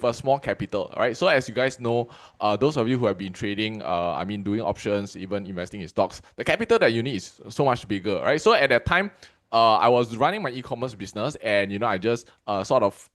a small capital, right? So as you guys know, those of you who have been trading, I mean, doing options, even investing in stocks, the capital that you need is so much bigger, right? So at that time, I was running my e-commerce business, and I just sort of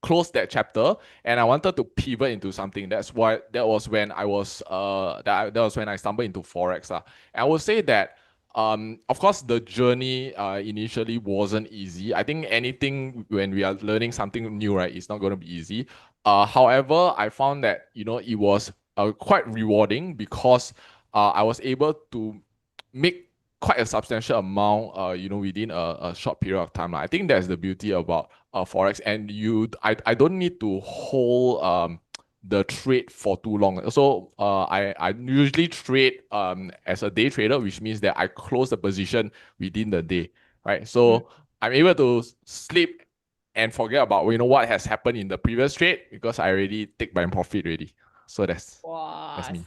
closed that chapter, and I wanted to pivot into something. That was when I was that was when I stumbled into Forex. And I would say that of course the journey initially wasn't easy. I think anything when we are learning something new, right, it's not going to be easy. However, I found that it was quite rewarding because I was able to make quite a substantial amount within a short period of time. I think that's the beauty about Forex, and I don't need to hold the trade for too long. So I usually trade as a day trader, which means that I close the position within the day, right? So I'm able to sleep and forget about what has happened in the previous trade because I already take my profit already. So that's Wow, me.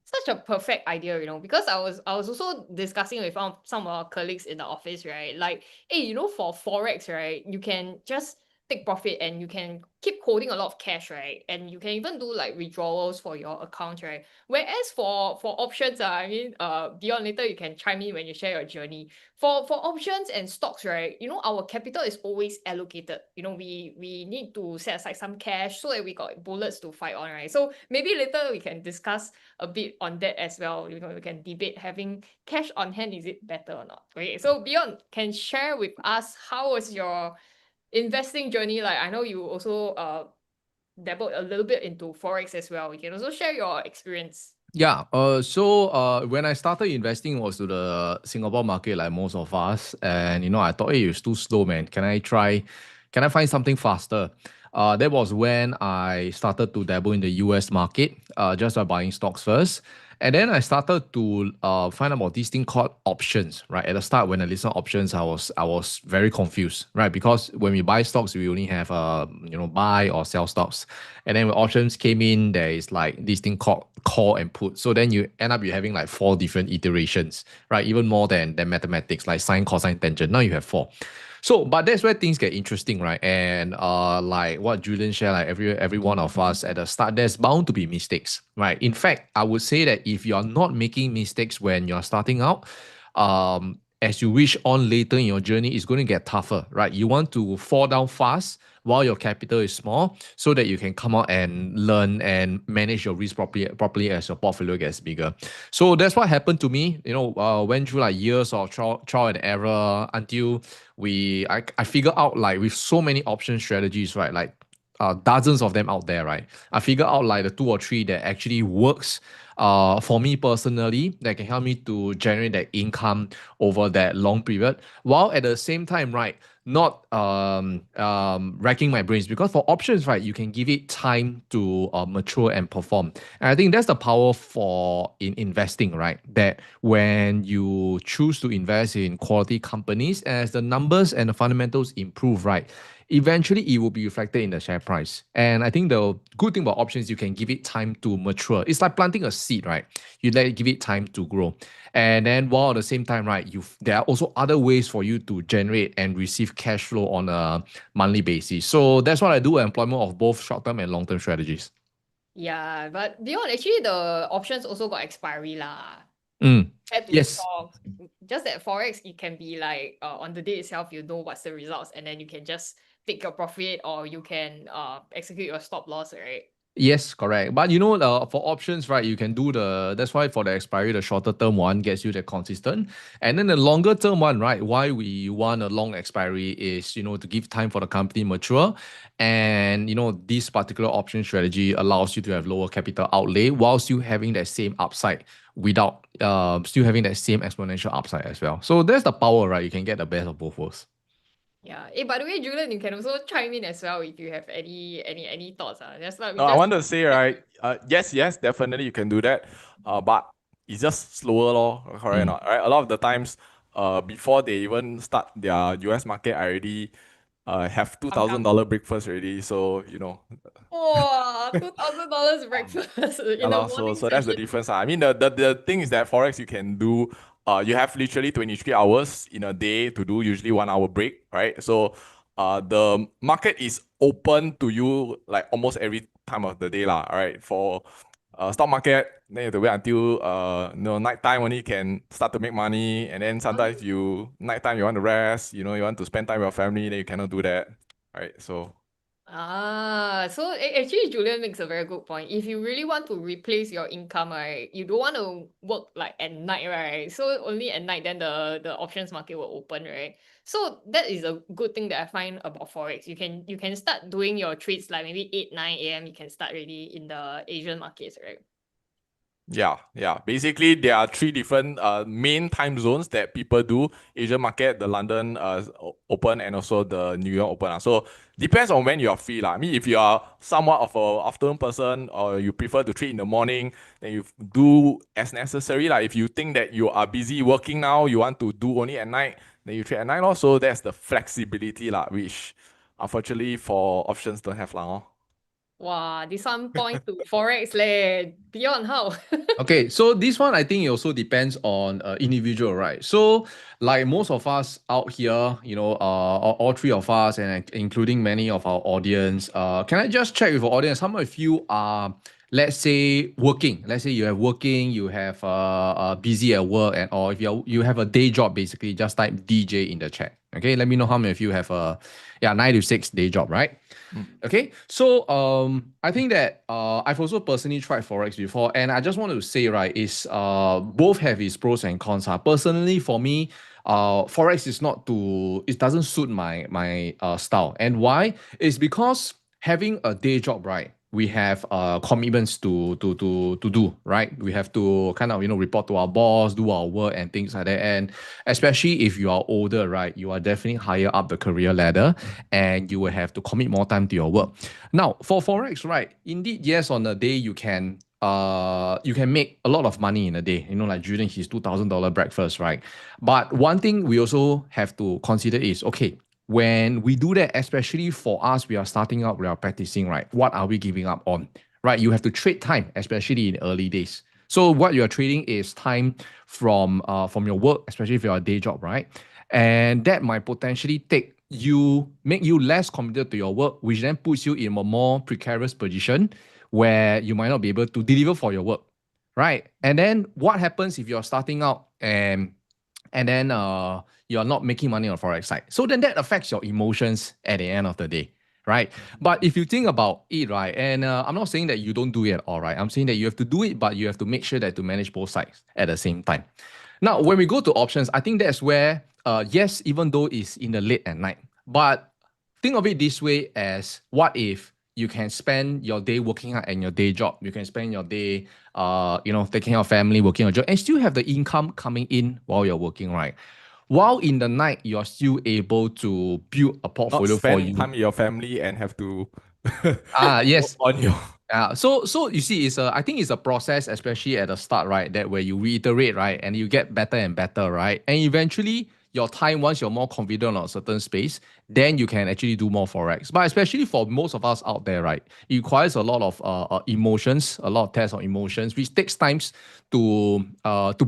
such a perfect idea, because I was also discussing with some of our colleagues in the office, right? Like, hey, for Forex, right, you can just take profit and you can keep holding a lot of cash, right? And you can even do like withdrawals for your account, right? Whereas for options, I mean, beyond later you can chime in when you share your journey. For options and stocks, right, our capital is always allocated. We need to set aside some cash so that we got bullets to fight on, right? So maybe later we can discuss a bit on that as well. We can debate having cash on hand, is it better or not? Okay, so Beyond can share with us how was your investing journey like. I know you also dabbled a little bit into Forex as well. You can also share your experience. Yeah, when I started investing was to the Singapore market like most of us, and I thought, hey, it's too slow, man. Can I find something faster? That was when I started to dabble in the US market, just by buying stocks first. And then I started to find about this thing called options, right? At the start, when I listened to options, I was very confused, right? Because when we buy stocks, we only have buy or sell stocks. And then when options came in, there is like this thing called call and put. So then you end up having like 4 different iterations, right? Even more than mathematics, like sine, cosine, tangent. Now you have 4. So, but that's where things get interesting, right? And like what Julian shared, like every one of us at the start, there's bound to be mistakes, right? In fact, I would say that if you're not making mistakes when you're starting out, as you wish on later in your journey, it's going to get tougher, right? You want to fall down fast while your capital is small so that you can come out and learn and manage your risk properly as your portfolio gets bigger. So that's what happened to me. Went through like years of trial and error until I figured out, like, with so many option strategies, right? Like dozens of them out there, right? I figured out like the 2 or 3 that actually works for me personally, that can help me to generate that income over that long period, while at the same time, right, not racking my brains. Because for options, right, you can give it time to mature and perform. And I think that's the power in investing, right? That when you choose to invest in quality companies, as the numbers and the fundamentals improve, right, eventually it will be reflected in the share price. And I think the good thing about options, you can give it time to mature. It's like planting a seed, right? You give it time to grow. And then while at the same time, right, there are also other ways for you to generate and receive cash flow on a monthly basis. So that's what I do, employment of both short-term and long-term strategies. Yeah, but Beyond, actually the options also got expiry lah. Compared to Yes. stocks, just that Forex, it can be like on the day itself, you know what's the results, and then you can just take your profit, or you can execute your stop loss, right? Yes, correct. But for options, right, you can do that's why for the expiry, the shorter term one gets you the consistent. And then the longer term one, right, why we want a long expiry is, to give time for the company mature. And, this particular option strategy allows you to have lower capital outlay while still having that same upside without still having that same exponential upside as well. So that's the power, right? You can get the best of both worlds. Yeah. Hey, by the way, Julian, you can also chime in as well if you have any thoughts. Just like we No, I just want to say, right, yes, definitely you can do that. But it's just slower, lor, correct or not, right? A lot of the times, before they even start their US market, I already have $2,000 breakfast already. So wow, $2,000 breakfast in the so morning that's the session. difference. I mean, the thing is that Forex you can do. You have literally 23 hours in a day to do usually 1 hour break, right? So the market is open to you like almost every time of the day lah. All right, for stock market, then you have to wait until night time only can start to make money, and then sometimes nighttime you want to rest, you want to spend time with your family, then you cannot do that. All right, so. So actually Julian makes a very good point. If you really want to replace your income, right, you don't want to work like at night, right? So only at night then the options market will open, right? So that is a good thing that I find about Forex. You can start doing your trades like maybe 8, 9 a.m. You can start really in the Asian markets, right? Yeah. Basically, there are 3 different main time zones that people do: Asian market, the London open, and also the New York open. So depends on when you are free lah. I mean, if you are somewhat of a afternoon person or you prefer to trade in the morning, then you do as necessary lah. If you think that you are busy working now, you want to do only at night, then you trade at night. So that's the flexibility lah, which unfortunately for options don't have lah. Wow, this one point to Forex leh. Beyond how? Okay, so this one I think it also depends on individual, right? So like most of us out here, all 3 of us and including many of our audience, can I just check with the audience, how many of you are, let's say, working? Let's say you are working, you have busy at work, or if you have a day job, basically, just type DJ in the chat. Okay, let me know how many of you have a 9 to 6 day job, right? Okay, so I think that I've also personally tried Forex before, and I just want to say, right, is both have its pros and cons. Personally, for me, Forex is it doesn't suit my style. And why? It's because having a day job, right, we have commitments to do, right? We have to kind of report to our boss, do our work and things like that. And especially if you are older, right, you are definitely higher up the career ladder, and you will have to commit more time to your work. Now, for Forex, right, indeed, yes, on a day you can make a lot of money in a day, like during his $2,000 breakfast, right? But one thing we also have to consider is, okay, when we do that, especially for us, we are starting out, we are practicing, right? What are we giving up on, right? You have to trade time, especially in early days. So what you are trading is time from your work, especially if you're a day job, right? And that might potentially make you less committed to your work, which then puts you in a more precarious position where you might not be able to deliver for your work, right? And then what happens if you're starting out and then you're not making money on Forex side? So then that affects your emotions at the end of the day, right? But if you think about it, right, and I'm not saying that you don't do it at all, right? I'm saying that you have to do it, but you have to make sure that to manage both sides at the same time. Now, when we go to options, I think that's where, yes, even though it's in the late at night, but think of it this way as, what if you can spend your day working hard and your day job? You can spend your day, taking care of family, working on a job, and still have the income coming in while you're working, right? While in the night, you're still able to build a portfolio Not spend for you. time with your family and have to yes. on your. So you see, I think it's a process, especially at the start, right? That where you reiterate, right, and you get better and better, right? And eventually, your time, once you're more confident on a certain space, then you can actually do more Forex. But especially for most of us out there, right, it requires a lot of emotions, a lot of tests of emotions, which takes times to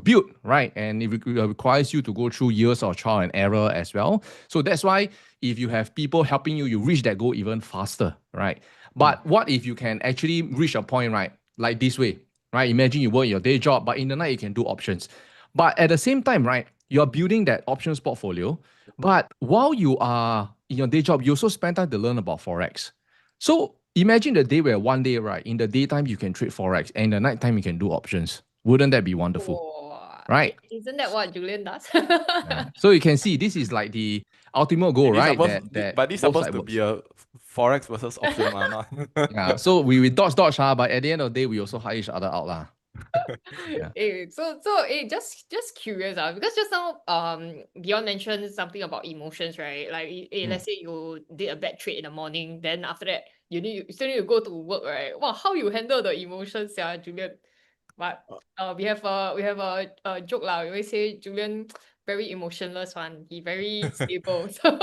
build, right? And it requires you to go through years of trial and error as well. So that's why if you have people helping you, you reach that goal even faster, right? But what if you can actually reach a point, right, like this way, right? Imagine you work your day job, but in the night you can do options. But at the same time, right, you're building that options portfolio. But while you are in your day job, you also spend time to learn about Forex. So imagine the day where one day, right, in the daytime you can trade Forex, and in the nighttime you can do options. Wouldn't that be wonderful? Right? Isn't that what Julian does? So you can see this is like the ultimate goal, right? But this is supposed to be a Forex versus option, lah. Yeah. So we dodge, but at the end of the day, we also hire each other out, lah. Yeah. Just curious, because just now Bjorn mentioned something about emotions, right? Like let's say you did a bad trade in the morning, then after that you still need to go to work, right? Wow, how you handle the emotions, Julian? But we have a joke lah. We always say Julian very emotionless one. He very stable. So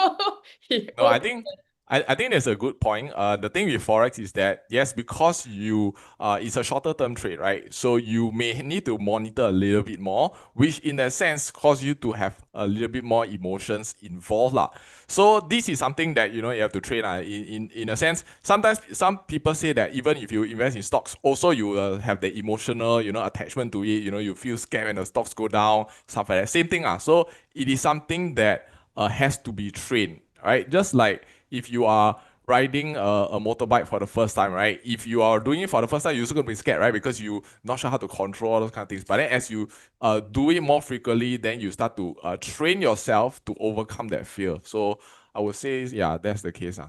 No, I think I think that's a good point. The thing with Forex is that, yes, because it's a shorter term trade, right? So you may need to monitor a little bit more, which in a sense cause you to have a little bit more emotions involved lah. So this is something that, you have to train in a sense. Sometimes some people say that even if you invest in stocks, also you will have the emotional, attachment to it. You feel scared when the stocks go down, stuff like that. Same thing. So it is something that has to be trained, right? Just like if you are riding a motorbike for the first time, right? If you are doing it for the first time, you're also going to be scared, right? Because you're not sure how to control all those kind of things. But then as you do it more frequently, then you start to train yourself to overcome that fear. So I would say, yeah, that's the case.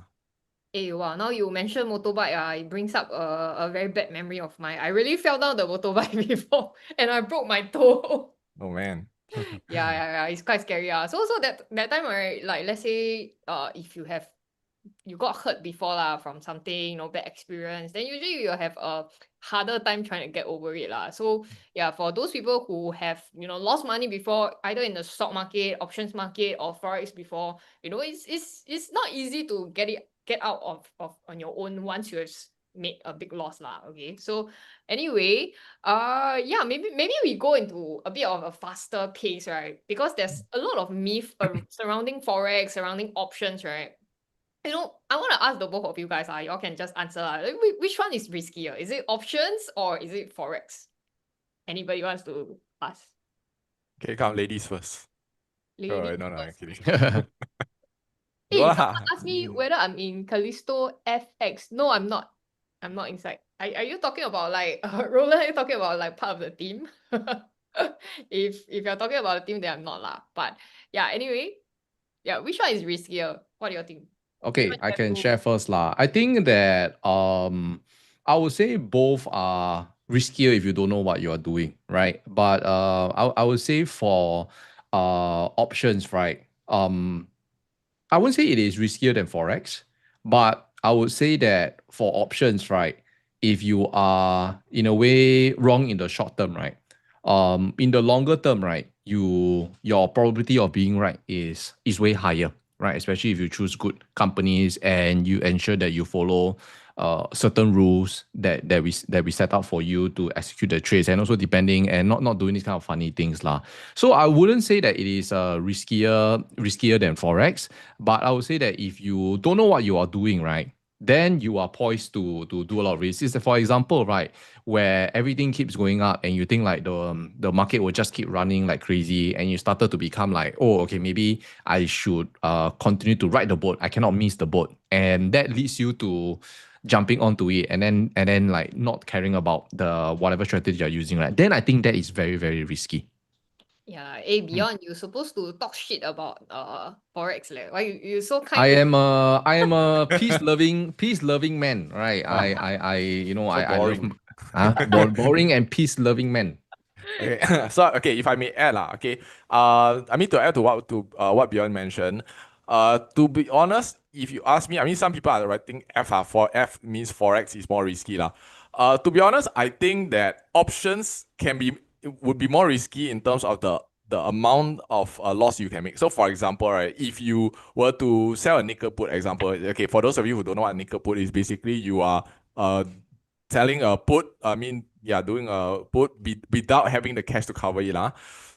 Hey, wow, now you mentioned motorbike, it brings up a very bad memory of mine. I really fell down the motorbike before and I broke my toe. Oh, man. Yeah, it's quite scary. So that time, right, like let's say if you got hurt before from something, bad experience, then usually you'll have a harder time trying to get over it So yeah, for those people who have lost money before, either in the stock market, options market, or Forex before, it's not easy to get out of on your own once you have made a big loss Okay, so anyway, yeah, maybe we go into a bit of a faster pace, right? Because there's a lot of myth surrounding Forex, surrounding options, right? I want to ask the both of you guys, y'all can just answer. Which one is riskier? Is it options or is it Forex? Anybody wants to ask? Okay, come, ladies first. Ladies no, I'm first. kidding. Hey, No someone lah. asked me whether I'm in 𝗲𝗃𝗄𝗏. No, I'm not. I'm not inside. Are you talking about like Roland? Are you talking about like part of the team? If you're talking about the team, then I'm not lah. But yeah, anyway, yeah, which one is riskier? What do you think? Okay, I can share first lah. I think that I would say both are riskier if you don't know what you are doing, right? But I would say for options, right? I wouldn't say it is riskier than Forex, but I would say that for options, right, if you are in a way wrong in the short term, right, in the longer term, right, your probability of being right is way higher, right? Especially if you choose good companies and you ensure that you follow certain rules that we set up for you to execute the trades, and also depending and not doing these kind of funny things lah. So I wouldn't say that it is riskier than Forex, but I would say that if you don't know what you are doing, right, then you are poised to do a lot of risks. It's, for example, right, where everything keeps going up and you think like the market will just keep running like crazy, and you started to become like, oh, okay, maybe I should continue to ride the boat. I cannot miss the boat, and that leads you to jumping onto it and then like not caring about the whatever strategy you're using, right? Then I think that is very, very risky. Yeah, Beyond, you're supposed to talk shit about Forex. Why you so kind? I am a peace loving man, right? I boring. love boring and peace loving man. Okay, so if I may add okay, I mean to add to what Beyond mentioned, to be honest, if you ask me, I mean some people are writing F for F means Forex is more risky to be honest, I think that options would be more risky in terms of the amount of loss you can make. So for example, right, if you were to sell a nickel put example, okay, for those of you who don't know what a nickel put is, basically you are selling a put, doing a put without having the cash to cover it.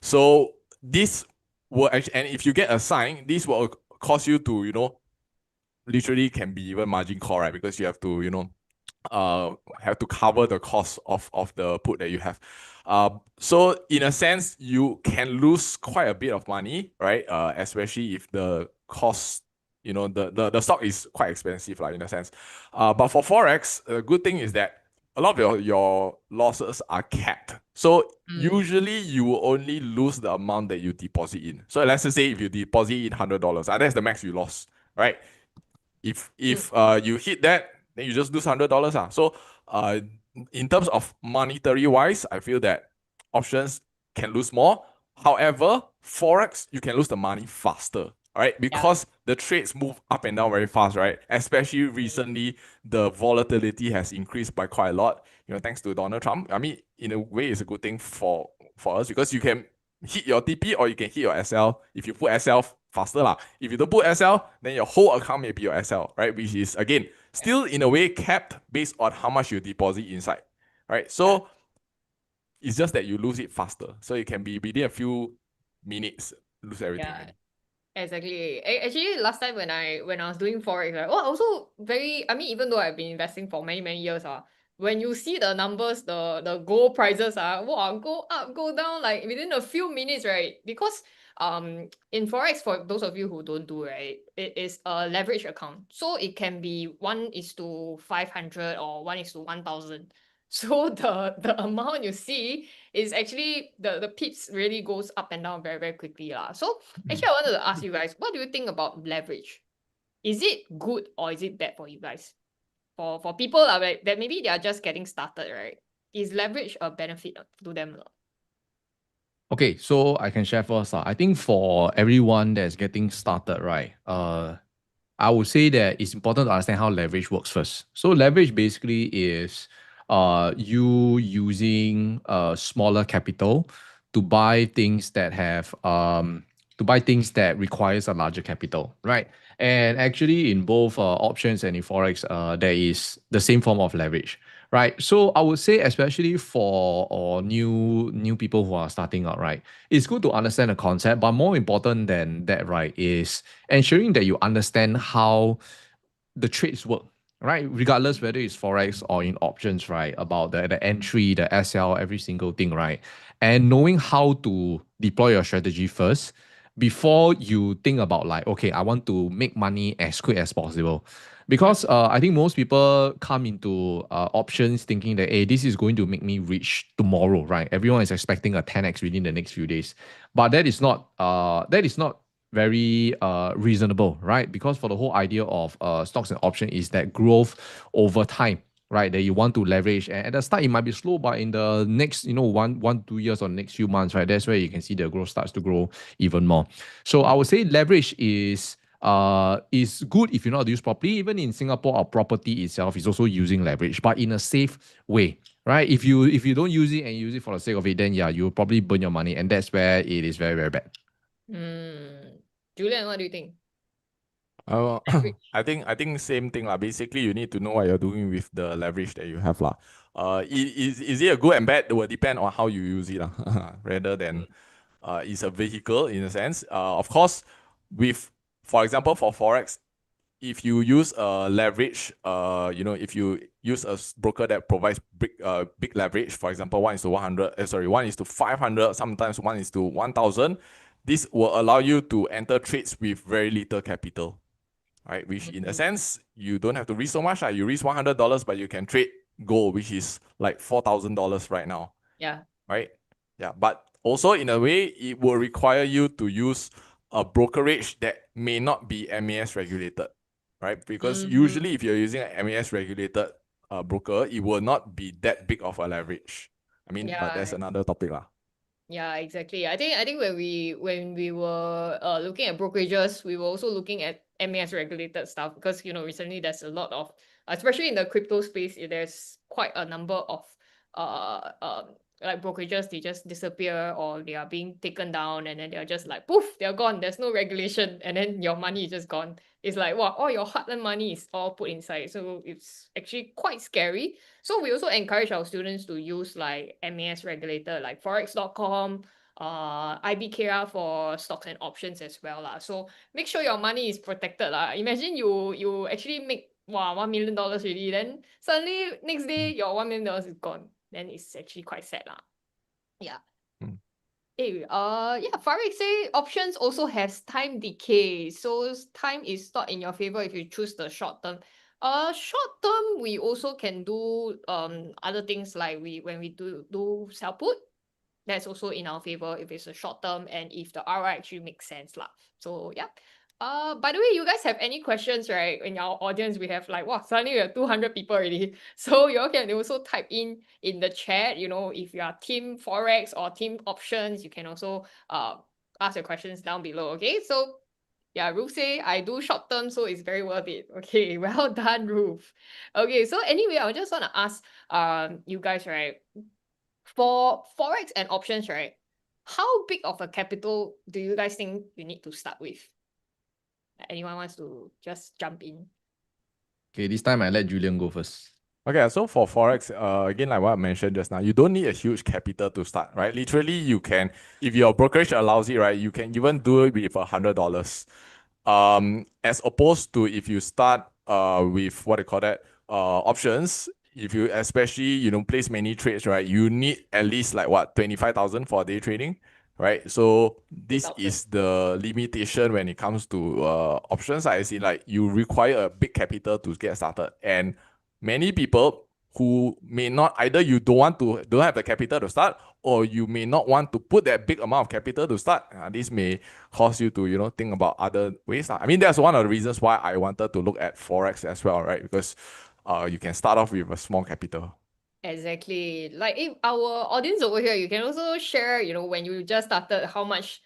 So this will actually, and if you get a sign, this will cause you to, literally can be even margin call, right? Because you have to, have to cover the cost of the put that you have. So in a sense, you can lose quite a bit of money, right? Especially if the cost, the stock is quite expensive, in a sense. But for Forex, the good thing is that a lot of your losses are capped. So usually you will only lose the amount that you deposit in. So let's just say if you deposit in $100, that's the max you lost, right? If you hit that, then you just lose $100. So in terms of monetary wise, I feel that options can lose more. However, Forex, you can lose the money faster. All right, because the trades move up and down very fast, right? Especially recently, the volatility has increased by quite a lot. Thanks to Donald Trump. I mean, in a way, it's a good thing for us because you can hit your TP or you can hit your SL. If you put SL faster lah. If you don't put SL, then your whole account may be your SL, right? Which is again still in a way capped based on how much you deposit inside, right? So it's just that you lose it faster. So it can be within a few minutes lose everything. Yeah. Exactly. Actually, last time when I was doing Forex, right, also very, I mean, even though I've been investing for many years, when you see the numbers, the gold prices go up, go down like within a few minutes, right? Because in Forex, for those of you who don't do, right, it is a leverage account. So it can be 1:500 or 1:1000. So the amount you see is actually the pips really goes up and down very quickly lah. So actually I wanted to ask you guys, what do you think about leverage? Is it good or is it bad for you guys? For people like, that maybe they are just getting started, right? Is leverage a benefit to them? Okay, so I can share first. I think for everyone that's getting started, right, I would say that it's important to understand how leverage works first. So leverage basically is you using smaller capital to buy things that have requires a larger capital, right? And actually in both options and in Forex, there is the same form of leverage, right? So I would say, especially for new people who are starting out, right, it's good to understand the concept, but more important than that, right, is ensuring that you understand how the trades work, right? Regardless whether it's Forex or in options, right? About the entry, the SL, every single thing, right? And knowing how to deploy your strategy first before you think about like, okay, I want to make money as quick as possible. Because I think most people come into options thinking that, hey, this is going to make me rich tomorrow, right? Everyone is expecting a 10x within the next few days. But that is not very reasonable, right? Because for the whole idea of stocks and option is that growth over time, right? That you want to leverage. And at the start, it might be slow, but in the next, 1-2 years or next few months, right? That's where you can see the growth starts to grow even more. So I would say leverage is good if you know how to use properly. Even in Singapore, our property itself is also using leverage, but in a safe way, right? If you don't use it and use it for the sake of it, then yeah, you'll probably burn your money, and that's where it is very bad. Julian, what do you think? I think same thing lah. Basically, you need to know what you're doing with the leverage that you have lah. Is it a good and bad? It will depend on how you use it lah. Rather than it's a vehicle in a sense. Of course, for example, for Forex, if you use a leverage, if you use a broker that provides big leverage, for example, 1:100, 1:500, sometimes 1:1000, this will allow you to enter trades with very little capital, right? Which in a sense, you don't have to risk so much. You risk $100, but you can trade gold, which is like $4,000 right now. Yeah. Right? Yeah. But also in a way, it will require you to use a brokerage that may not be MAS regulated, right? Because usually if you're using an MAS regulated broker, it will not be that big of a leverage. I mean, but that's another topic lah. Yeah, exactly. I think when we were looking at brokerages, we were also looking at MAS regulated stuff because recently there's a lot of, especially in the crypto space, there's quite a number of like brokerages, they just disappear or they are being taken down and then they're just like poof, they're gone. There's no regulation and then your money is just gone. It's like, wow, all your hard-earned money is all put inside. So it's actually quite scary. So we also encourage our students to use like MAS regulator, like Forex.com, 𝗵𝗂𝗶𝗽 for stocks and options as well lah. So make sure your money is protected lah. Imagine you actually make $1 million already, then suddenly next day your $1 million is gone. Then it's actually quite sad lah. Yeah. Farid say options also has time decay. So time is not in your favor if you choose the short term. Short term, we also can do other things like when we do sell put. That's also in our favor if it's a short term and if the ROI actually makes sense lah. So yeah. By the way, you guys have any questions, right? In our audience, we have like, wow, suddenly we have 200 people already. So you all can also type in the chat, if you are team Forex or team options, you can also ask your questions down below, okay? So yeah, Ruth say, I do short term, so it's very worth it. Okay, well done, Ruth. Okay, so anyway, I just want to ask you guys, right? For Forex and options, right? How big of a capital do you guys think you need to start with? Anyone wants to just jump in? Okay, this time I let Julian go first. Okay, so for Forex, again, like what I mentioned just now, you don't need a huge capital to start, right? Literally, you can, if your brokerage allows it, right, you can even do it with $100. As opposed to if you start with what they call that, options, if you especially, place many trades, right, you need at least like what, 25,000 for day trading, right? So this 2,000. is the limitation when it comes to options. I see like you require a big capital to get started, and many people who may not, either you don't have the capital to start, or you may not want to put that big amount of capital to start. This may cause you to think about other ways. I mean, that's one of the reasons why I wanted to look at Forex as well, right? Because you can start off with a small capital. Exactly. Like if our audience over here, you can also share, when you just started, how much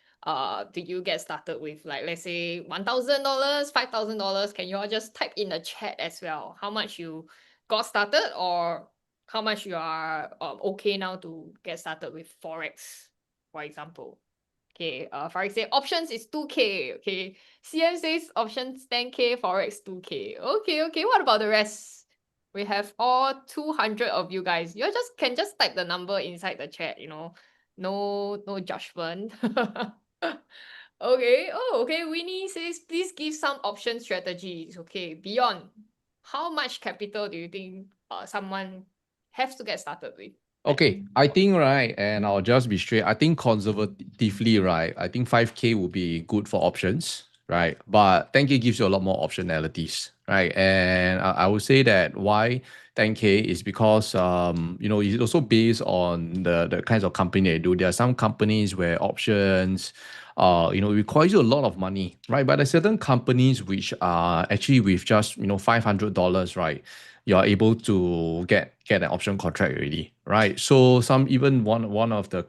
did you get started with? Like let's say $1,000, $5,000. Can you all just type in the chat as well? How much you got started, or how much you are okay now to get started with Forex, for example. Okay, Farid say options is 2K. Okay, CM says options 10K, Forex 2K. Okay. What about the rest? We have all 200 of you guys. You can just type the number inside the chat, no judgment. Okay. Oh, okay. Winnie says, please give some option strategies. Okay. Beyond, how much capital do you think someone has to get started with? Okay, I think, right, and I'll just be straight. I think conservatively, right, I think 5K would be good for options, right? But 10K gives you a lot more optionalities, right? And I would say that why 10K is because, it's also based on the kinds of company they do. There are some companies where options, requires you a lot of money, right? But there are certain companies which are actually with just, $500, right? You are able to get an option contract already, right? So one of the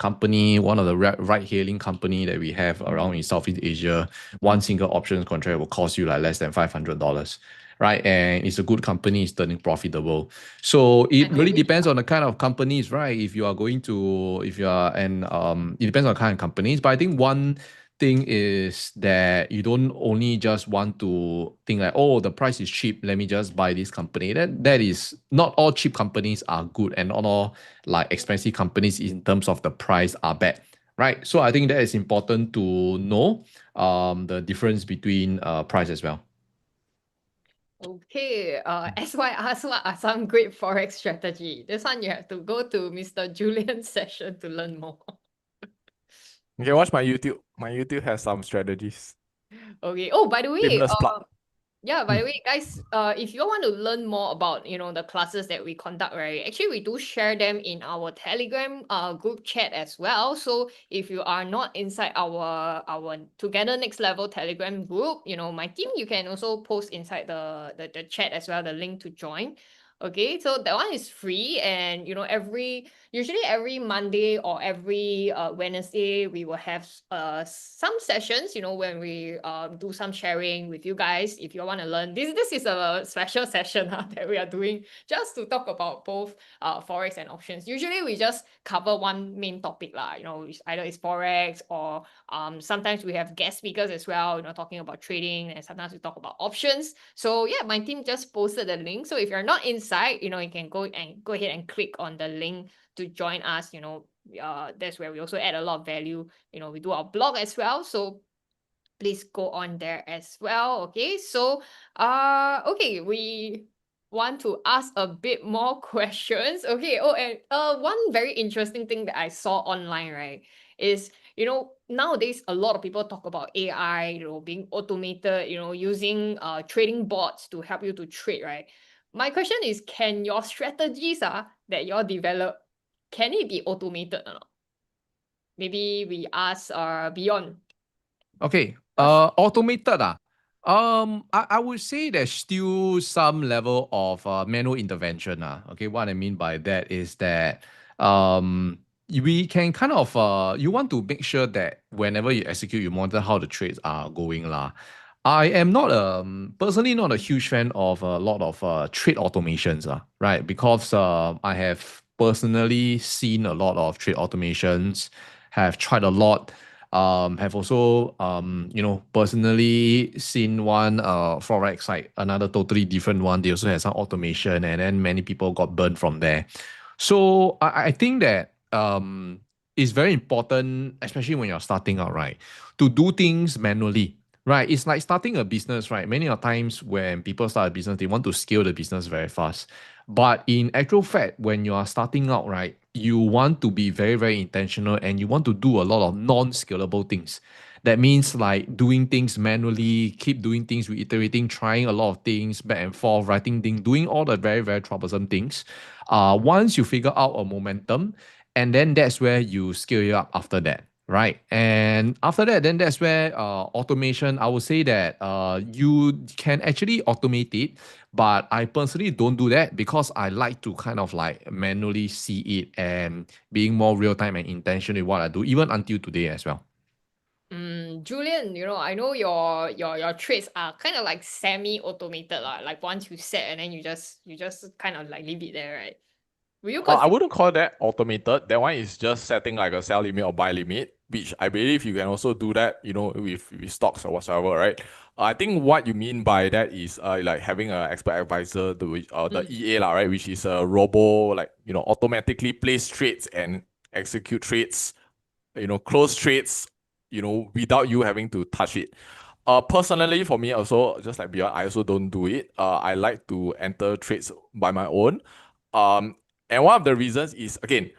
ride-hailing company that we have around in Southeast Asia, one single options contract will cost you like less than $500, right? And it's a good company, it's turning profitable. So it really depends on the kind of companies, right? It depends on the kind of companies, but I think one thing is that you don't only just want to think like, oh, the price is cheap, let me just buy this company. That is not all cheap companies are good, and not all like expensive companies in terms of the price are bad, right? So I think that is important to know the difference between price as well. Okay, SY asked what are some great Forex strategy. This one you have to go to Mr. Julian's session to learn more. You can watch my YouTube. My YouTube has some strategies. Okay. Oh, by the way, Shameless plug. yeah, by the way, guys, if you want to learn more about, the classes that we conduct, right? Actually, we do share them in our Telegram group chat as well. So if you are not inside our Together Next Level Telegram group, my team, you can also post inside the chat as well, the link to join. Okay, so that one is free, and usually every Monday or every Wednesday we will have some sessions, when we do some sharing with you guys. If you want to learn, this is a special session that we are doing just to talk about both Forex and options. Usually we just cover one main topic lah, either it's Forex, or sometimes we have guest speakers as well, talking about trading, and sometimes we talk about options. So yeah, my team just posted the link. So if you're not inside, you can go ahead and click on the link to join us. That's where we also add a lot of value. We do our blog as well, so please go on there as well. Okay, so okay, we want to ask a bit more questions. Okay. Oh, and one very interesting thing that I saw online, right, is nowadays a lot of people talk about AI, being automated, using trading bots to help you to trade, right? My question is, can your strategies that you all develop, can it be automated or not? Maybe we ask Beyond. Okay, automated I would say there's still some level of manual intervention. Okay, what I mean by that is that we can kind of you want to make sure that whenever you execute, you monitor how the trades are going lah. I am not personally not a huge fan of a lot of trade automations, right? Because I have personally seen a lot of trade automations, have tried a lot. have also personally seen one Forex site, another totally different one. They also had some automation, and then many people got burned from there. So I think that it's very important, especially when you're starting out, right, to do things manually. Right, it's like starting a business, right? Many of times when people start a business, they want to scale the business very fast. But in actual fact, when you are starting out, right, you want to be very, very intentional and you want to do a lot of non-scalable things. That means like doing things manually, keep doing things, reiterating, trying a lot of things, back and forth, writing things, doing all the very, very troublesome things. Once you figure out a momentum, and then that's where you scale it up after that. Right. And after that, then that's where automation, I would say that you can actually automate it, but I personally don't do that because I like to kind of like manually see it and being more real time and intentional with what I do, even until today as well. Julian, I know your trades are kind of like semi-automated, like once you set and then you just kind of like leave it there, right? Will you I wouldn't call that automated. That one is just setting like a sell limit or buy limit, which I believe you can also do that, with stocks or whatsoever, right? I think what you mean by that is like having an expert advisor, the EA lah, right, which is a robo, like, automatically place trades and execute trades, close trades, without you having to touch it. Personally, for me also, just like beyond, I also don't do it. I like to enter trades by my own. And one of the reasons is again,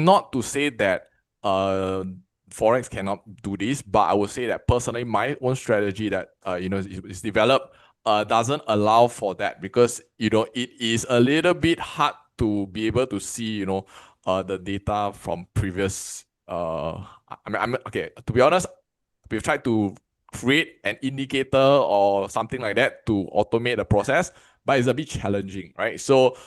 not to say that Forex cannot do this, but I would say that personally, my own strategy that is developed doesn't allow for that, because it is a little bit hard to be able to see the data from previous. I'm okay. To be honest, we've tried to create an indicator or something like that to automate the process, but it's a bit challenging, right? So,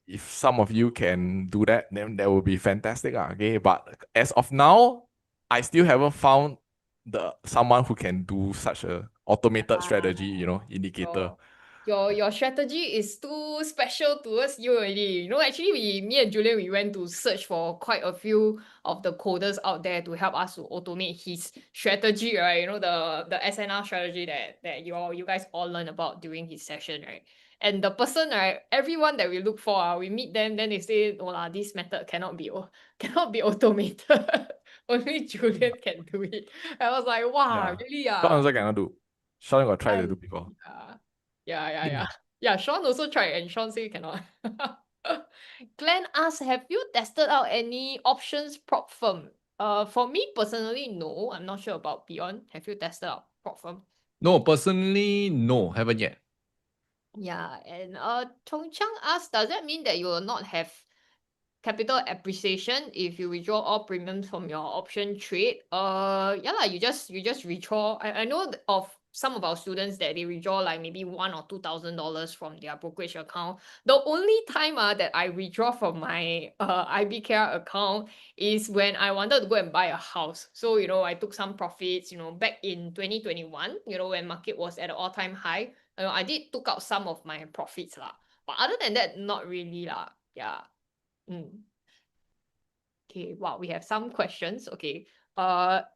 if some of you can do that, then that would be fantastic, okay? But as of now, I still haven't found someone who can do such a automated strategy, indicator. Your strategy is too special towards you already. Actually, me and Julian, we went to search for quite a few of the coders out there to help us to automate his strategy, right? The SNR strategy that you guys all learn about during his session, right? And the person, right, everyone that we look for, we meet them, then they say, oh, this method cannot be automated. Only Julian can do it. I was like, wow, really? Sean also cannot do. Sean got tried to do before. Yeah. Sean also tried and Sean said cannot. Glenn asks, have you tested out any options prop firm? For me personally, no. I'm not sure about Beyond. Have you tested out prop firm? No, personally, no, haven't yet. Yeah, and Chong Chang asks, does that mean that you will not have capital appreciation if you withdraw all premiums from your option trade? You just withdraw. I know of some of our students that they withdraw like maybe $1,000 or $2,000 from their brokerage account. The only time that I withdraw from my 𝗵𝗂𝗃𝗏 account is when I wanted to go and buy a house. So I took some profits, back in 2021, when market was at an all-time high. I did took out some of my profits lah. But other than that, not really lah. Yeah. Okay, wow, we have some questions. Okay.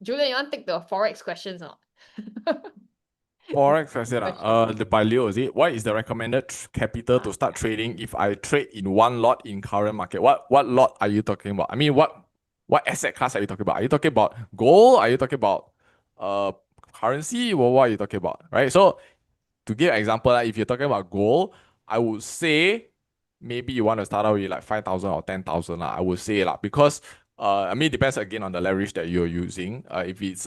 Julian, you want to take the Forex questions or not? Forex question, the by Leo, is it? What is the recommended capital to start trading if I trade in one lot in current market? What lot are you talking about? I mean, what asset class are you talking about? Are you talking about gold? Are you talking about currency? What are you talking about? Right? So to give an example, if you're talking about gold, I would say maybe you want to start out with like 5,000 or 10,000. I would say because it depends again on the leverage that you're using. If it's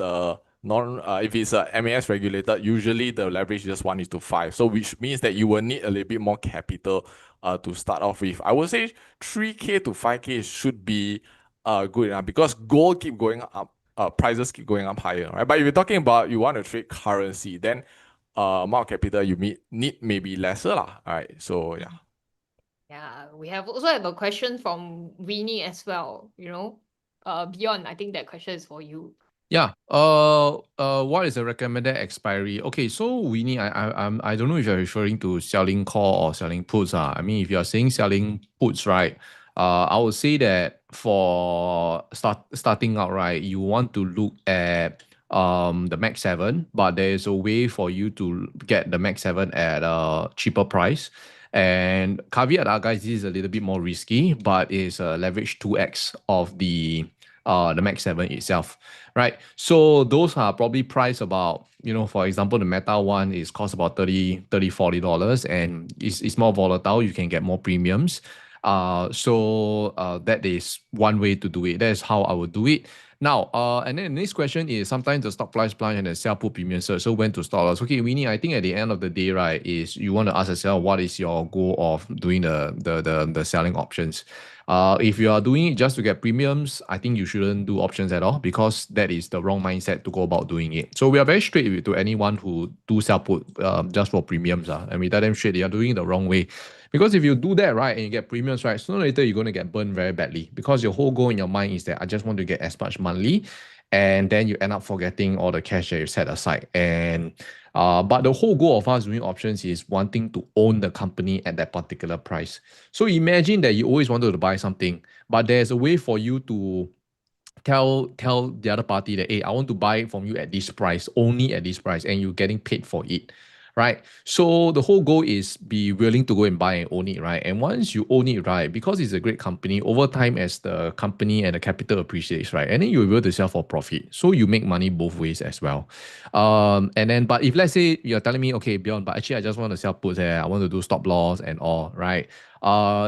if it's a MAS regulated, usually the leverage is just 1:5. So which means that you will need a little bit more capital to start off with. I would say 3K to 5K should be good enough, because gold keep going up, prices keep going up higher, right? But if you're talking about you want to trade currency, then amount of capital you need maybe lesser lah. All right. So yeah. Yeah, we also have a question from Winnie as well. Beyond, I think that question is for you. Yeah. What is the recommended expiry? Okay, so Winnie, I don't know if you're referring to selling call or selling puts. I mean, if you're saying selling puts, right? I would say that for starting out, right, you want to look at the Max 7, but there is a way for you to get the Max 7 at a cheaper price. And caveat, guys, this is a little bit more risky, but it's a leverage 2x of the Max 7 itself, right? So those are probably priced about, you know, for example, the Meta one is cost about $40, and it's more volatile. You can get more premiums. So that is one way to do it. That is how I would do it. Now, and then the next question is sometimes the stock price plunge and the sell put premium surge. So when to stop loss? Okay, Winnie, I think at the end of the day, right, is you want to ask yourself what is your goal of doing the selling options. If you are doing it just to get premiums, I think you shouldn't do options at all because that is the wrong mindset to go about doing it. So we are very straight to anyone who do sell put just for premiums, and we tell them straight they are doing it the wrong way. Because if you do that, right, and you get premiums, right, sooner or later you're going to get burned very badly because your whole goal in your mind is that I just want to get as much monthly, and then you end up forgetting all the cash that you set aside. And but the whole goal of us doing options is wanting to own the company at that particular price. So imagine that you always wanted to buy something, but there's a way for you to tell the other party that, hey, I want to buy it from you at this price, only at this price, and you're getting paid for it, right? So the whole goal is be willing to go and buy and own it, right? And once you own it, right, because it's a great company, over time as the company and the capital appreciates, right, and then you're able to sell for profit. So you make money both ways as well. And then, but if let's say you're telling me, okay, Bjorn, but actually I just want to sell puts here, I want to do stop loss and all, right?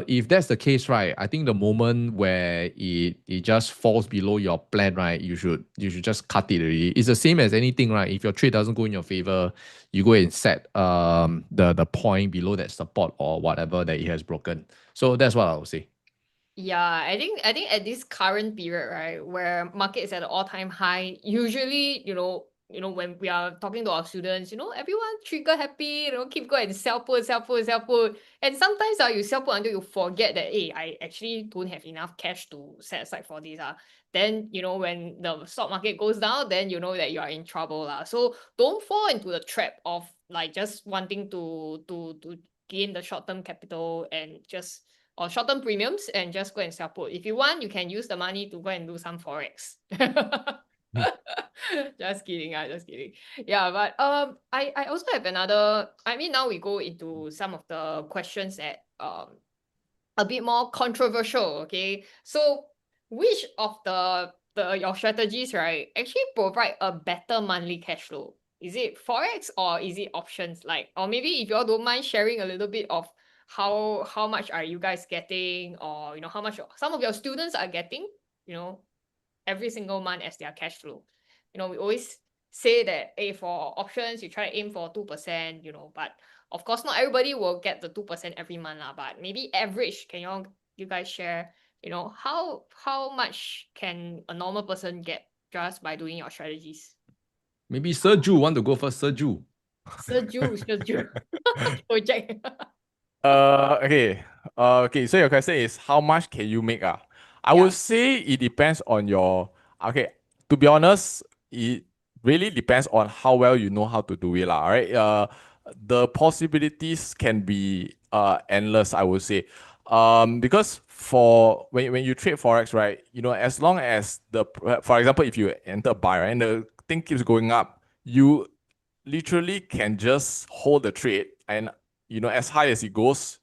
If that's the case, right, I think the moment where it just falls below your plan, right, you should just cut it already. It's the same as anything, right? If your trade doesn't go in your favor, you go and set the point below that support or whatever that it has broken. So that's what I would say. Yeah, I think at this current period, right, where market is at an all-time high, usually, when we are talking to our students, everyone trigger happy, keep going and sell put. And sometimes you sell put until you forget that, hey, I actually don't have enough cash to set aside for this. Then, when the stock market goes down, then you know that you are in trouble. So don't fall into the trap of like just wanting to gain the short-term capital and just or short-term premiums and just go and sell put. If you want, you can use the money to go and do some Forex. Just kidding, just kidding. Yeah, but I also have another. I mean, now we go into some of the questions that a bit more controversial. Okay, so which of your strategies, right, actually provide a better monthly cash flow? Is it Forex or is it options? Like, or maybe if you all don't mind sharing a little bit of how much are you guys getting, or how much some of your students are getting, every single month as their cash flow. We always say that, hey, for options you try to aim for 2%, but of course not everybody will get the 2% every month, but maybe average. Can you guys share, how much can a normal person get just by doing your strategies? Maybe Sir Ju want to go first. Sir Ju. Project. Okay. So your question is how much can you make? I would say it depends on your. Okay, to be honest, it really depends on how well you know how to do it, right? The possibilities can be endless, I would say. Because for when you trade Forex, right, as long as for example, if you enter buy, right, and the thing keeps going up, you literally can just hold the trade, and as high as it goes,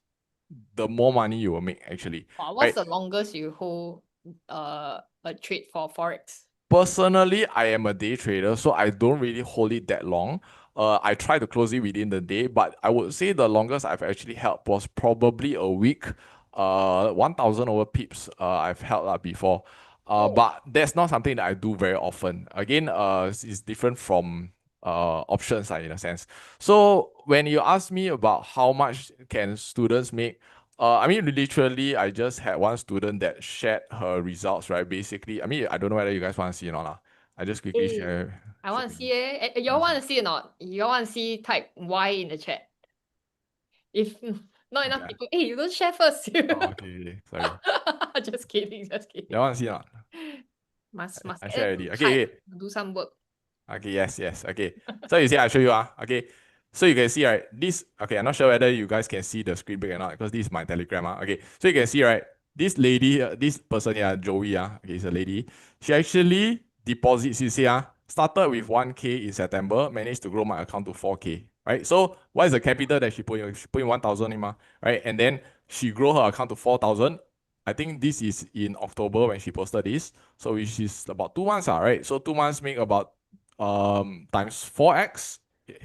the more money you will make actually. What's the longest you hold a trade for Forex? Personally, I am a day trader, so I don't really hold it that long. I try to close it within the day, but I would say the longest I've actually held was probably a week. 1,000 over pips I've held before. But that's not something that I do very often. Again, it's different from options in a sense. So when you ask me about how much can students make, I mean, literally, I just had one student that shared her results, right? Basically, I mean, I don't know whether you guys want to see or not. I just quickly share. I want to see. Y'all want to see or not? Y'all want to see? Type Y in the chat. If not enough people, hey, you don't share first. Okay, sorry. Just kidding. You want to see or not? Must I share already. Okay. Do some work. Okay, yes. Okay. So you see, I'll show you. Okay. So you can see, right, this, okay, I'm not sure whether you guys can see the screen break or not because this is my Telegram. Okay, so you can see, right, this lady, this person, yeah, Joey, okay, it's a lady. She actually deposits, you see, started with 1K in September, managed to grow my account to 4K, right? So what is the capital that she put in? She put in 1,000 in, right? And then she grow her account to 4,000. I think this is in October when she posted this. So which is about 2 months, right? So 2 months make about times 4x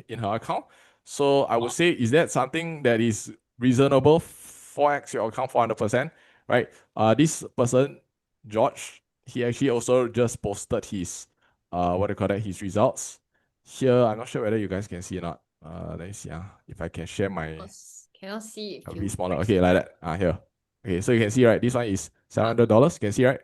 in her account. So I would say, is that something that is reasonable? 4x your account 400%, right? This person, George, he actually also just posted his what do you call that, his results. Here, I'm not sure whether you guys can see or not. Let me see if I can share my Cannot see a if bit you smaller. press Okay, it. like that. Here. Okay, so you can see, right? This one is $700. You can see, right?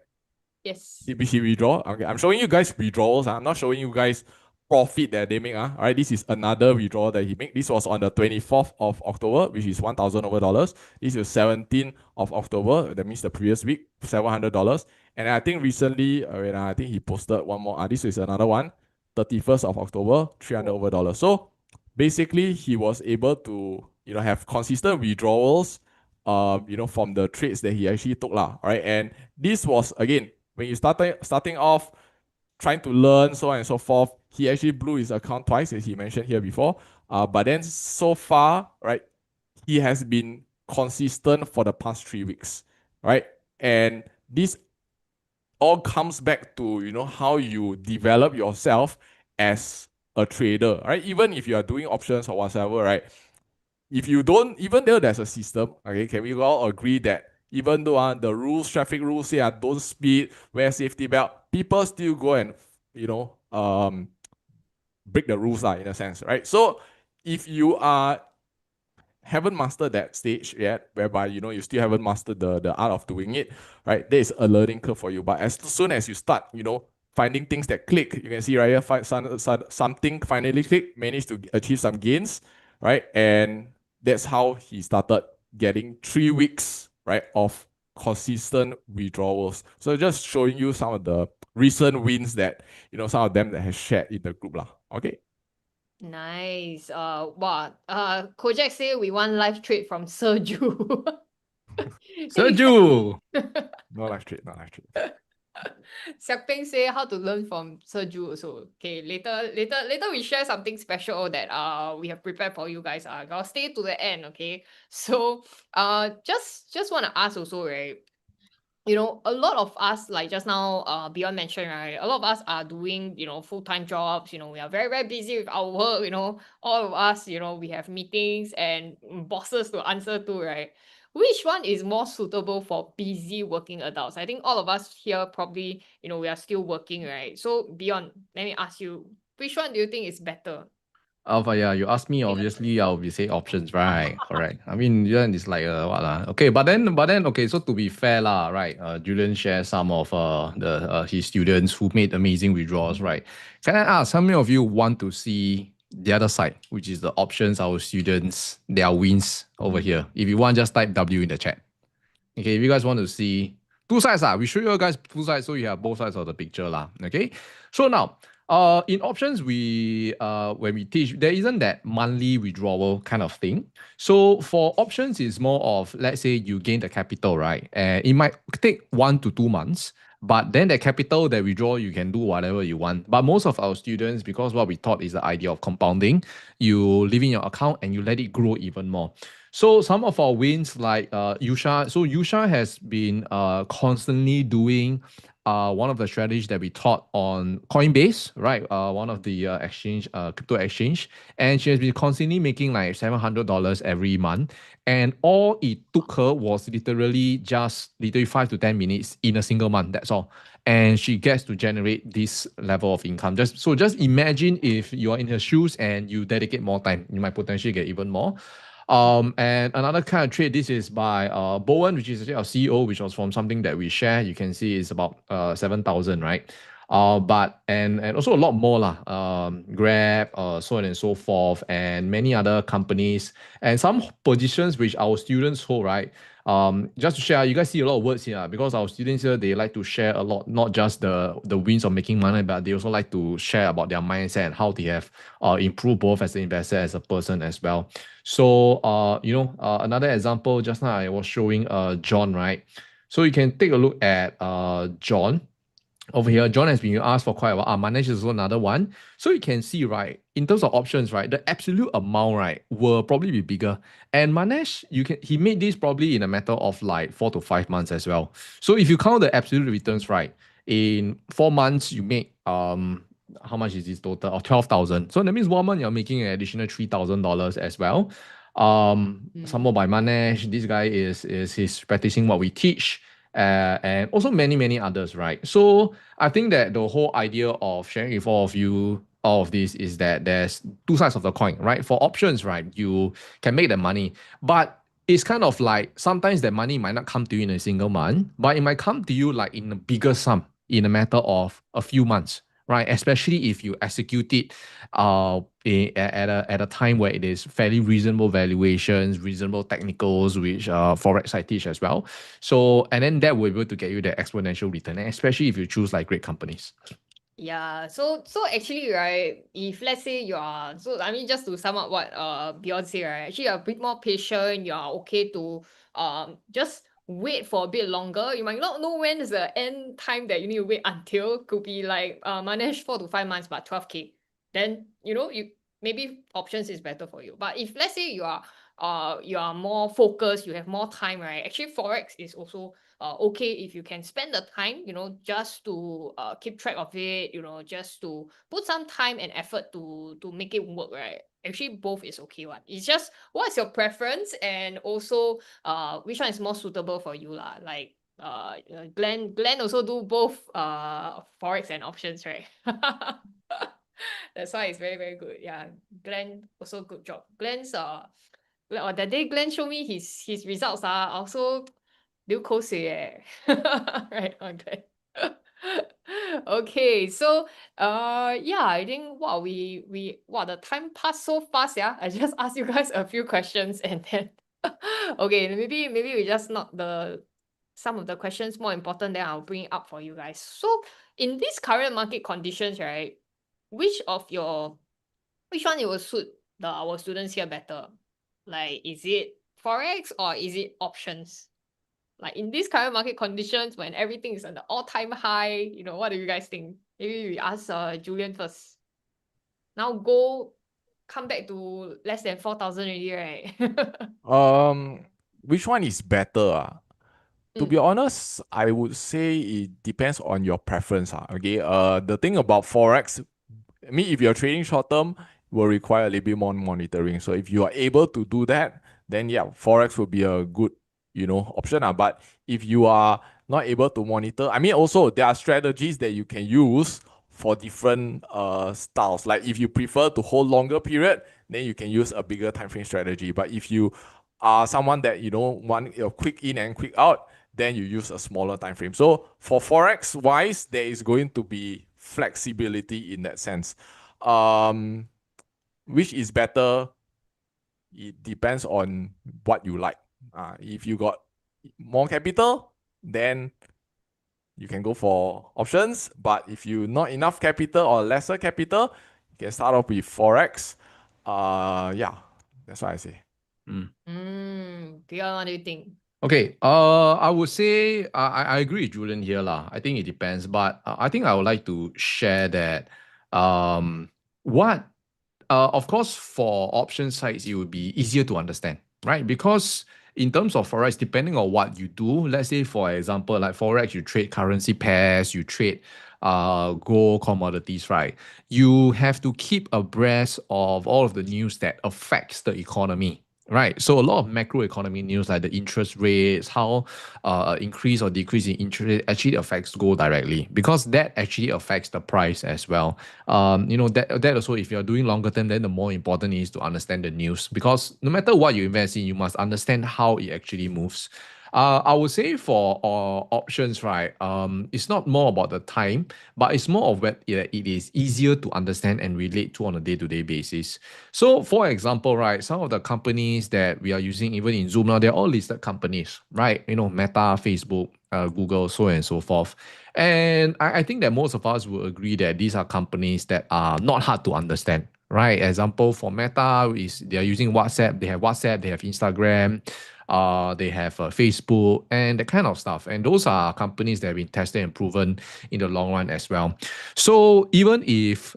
Yes. 𝗵𝗂𝗶𝗃 withdraw. Okay, I'm showing you guys withdrawals. I'm not showing you guys profit that they make. All right, this is another withdrawal that he made. This was on the 24th of October, which is $1,000 over. This is 17th of October. That means the previous week, $700. And I think recently, I think he posted one more. This is another one, 31st of October, $300 over. So basically, he was able to have consistent withdrawals, from the trades that he actually took, lah. All right, and this was again when you starting off, trying to learn, so on and so forth. He actually blew his account twice, as he mentioned here before. But then so far, right, he has been consistent for the past 3 weeks, right? And this all comes back to how you develop yourself as a trader, right? Even if you are doing options or whatever, right? If you don't, even though there's a system, okay, can we all agree that even though the rules, traffic rules say don't speed, wear safety belt, people still go and break the rules in a sense, right? So if you haven't mastered that stage yet, whereby you still haven't mastered the art of doing it, right? There is a learning curve for you. But as soon as you start, finding things that click, you can see right here, something finally click, managed to achieve some gains, right? And that's how he started getting 3 weeks, right, of consistent withdrawals. So just showing you some of the recent wins that some of them that has shared in the group lah. Okay. Nice. Kojak say we want live trade from Serju. Serju. No live trade, not live trade. Xiaoping say how to learn from Serju also. Okay, later we share something special that we have prepared for you guys. I'll stay to the end, okay? So just wanna ask also, right? A lot of us, like just now, Beyond mentioned, right? A lot of us are doing, full-time jobs. We are very, very busy with our work. All of us, we have meetings and bosses to answer to, right? Which one is more suitable for busy working adults? I think all of us here probably, we are still working, right? So Beyond, let me ask you, which one do you think is better? Alpha, yeah, you ask me, obviously I'll be say options, right? Correct. I mean, then it's like what okay, but then okay, so to be fair lah, right? Julian shares some of his students who made amazing withdrawals, right? Can I ask how many of you want to see the other side, which is the options our students, their wins over here? If you want, just type W in the chat. Okay, if you guys want to see two sides, we show you guys two sides so you have both sides of the picture lah. Okay, so now in options, when we teach, there isn't that monthly withdrawal kind of thing. So for options, it's more of, let's say you gain the capital, right? And it might take 1 to 2 months, but then the capital that withdraw, you can do whatever you want. But most of our students, because what we taught is the idea of compounding, you leave in your account and you let it grow even more. So some of our wins like Yusha, so Yusha has been constantly doing one of the strategies that we taught on Coinbase, right? One of the crypto exchange, and she has been constantly making like $700 every month. And all it took her was literally 5 to 10 minutes in a single month. That's all. And she gets to generate this level of income. Just imagine if you are in her shoes and you dedicate more time, you might potentially get even more. And another kind of trade, this is by Bowen, which is actually our CEO, which was from something that we share. You can see it's about 7,000, right? But also a lot more lah. Grab, so on and so forth, and many other companies, and some positions which our students hold, right? Just to share, you guys see a lot of words here because our students here, they like to share a lot, not just the wins of making money, but they also like to share about their mindset and how they have improved both as an investor, as a person as well. So another example, just now I was showing John, right? So you can take a look at John. Over here, John has been asked for quite a while. Manesh is also another one. So you can see, right, in terms of options, right, the absolute amount, right, will probably be bigger. And Manesh, he made this probably in a matter of like 4 to 5 months as well. So if you count the absolute returns, right, in 4 months you make how much is this total? 12,000. So that means 1 month you're making an additional $3,000 as well. Some more by Manesh. This guy he's practicing what we teach. And also many others, right? So I think that the whole idea of sharing with all of you all of this is that there's two sides of the coin, right? For options, right, you can make the money, but it's kind of like sometimes that money might not come to you in a single month, but it might come to you like in a bigger sum in a matter of a few months, right? Especially if you execute it at a time where it is fairly reasonable valuations, reasonable technicals, which Forex I teach as well. So, and then that will be able to get you the exponential return, especially if you choose like great companies. Yeah, so actually, right, if let's say you are, so I mean, just to sum up what Bjorn said, right, actually you're a bit more patient, you are okay to just wait for a bit longer. You might not know when is the end time that you need to wait until. Could be like manage 4 to 5 months, but 12K. Then you maybe options is better for you. But if let's say you are more focused, you have more time, right? Actually, Forex is also okay if you can spend the time, just to keep track of it, just to put some time and effort to make it work, right? Actually, both is okay one. It's just what's your preference, and also which one is more suitable for you lah. Like Glenn also do both Forex and options, right? That's why it's very good. Yeah, Glenn also good job. Glenn's that day Glenn showed me his results also 𝗲𝗃𝗂𝗶𝗵 right on Glenn. Okay, so yeah, I think the time passed so fast. Yeah, I just asked you guys a few questions and then okay, maybe we just knock some of the questions more important, then I'll bring it up for you guys. So in these current market conditions, right, which one it will suit our students here better? Like, is it Forex or is it options? Like in these current market conditions, when everything is at the all-time high, what do you guys think? Maybe we ask Julian first. Now gold come back to less than 4,000 already, right? Which one is better? To be honest, I would say it depends on your preference. Okay. The thing about Forex, I mean, if you're trading short term, will require a little bit more monitoring. So if you are able to do that, then yeah, Forex will be a good, option. But if you are not able to monitor, I mean, also there are strategies that you can use for different styles. Like if you prefer to hold longer period, then you can use a bigger time frame strategy. But if you are someone that want a quick in and quick out, then you use a smaller time frame. So for Forex wise, there is going to be flexibility in that sense. Which is better? It depends on what you like. If you got more capital, then you can go for options. But if you not enough capital or lesser capital, you can start off with Forex. Yeah, that's what I say. Bjorn, what do you think? Okay, I would say I agree with Julian here lah. I think it depends, but I think I would like to share that of course for option sites it would be easier to understand, right? Because in terms of Forex, depending on what you do, let's say for example, like Forex, you trade currency pairs, you trade gold commodities, right? You have to keep abreast of all of the news that affects the economy. Right. So a lot of macroeconomy news like the interest rates, how increase or decrease in interest rate actually affects gold directly, because that actually affects the price as well. That also, if you're doing longer term, then the more important is to understand the news, because no matter what you invest in, you must understand how it actually moves. I would say for options, right, it's not more about the time, but it's more of what it is easier to understand and relate to on a day-to-day basis. So, for example, right, some of the companies that we are using even in Zoom now, they're all listed companies, right? Meta, Facebook, Google, so on and so forth. And I think that most of us will agree that these are companies that are not hard to understand, right? Example for Meta is they are using WhatsApp. They have WhatsApp. They have Instagram. They have Facebook and that kind of stuff. And those are companies that have been tested and proven in the long run as well. So even if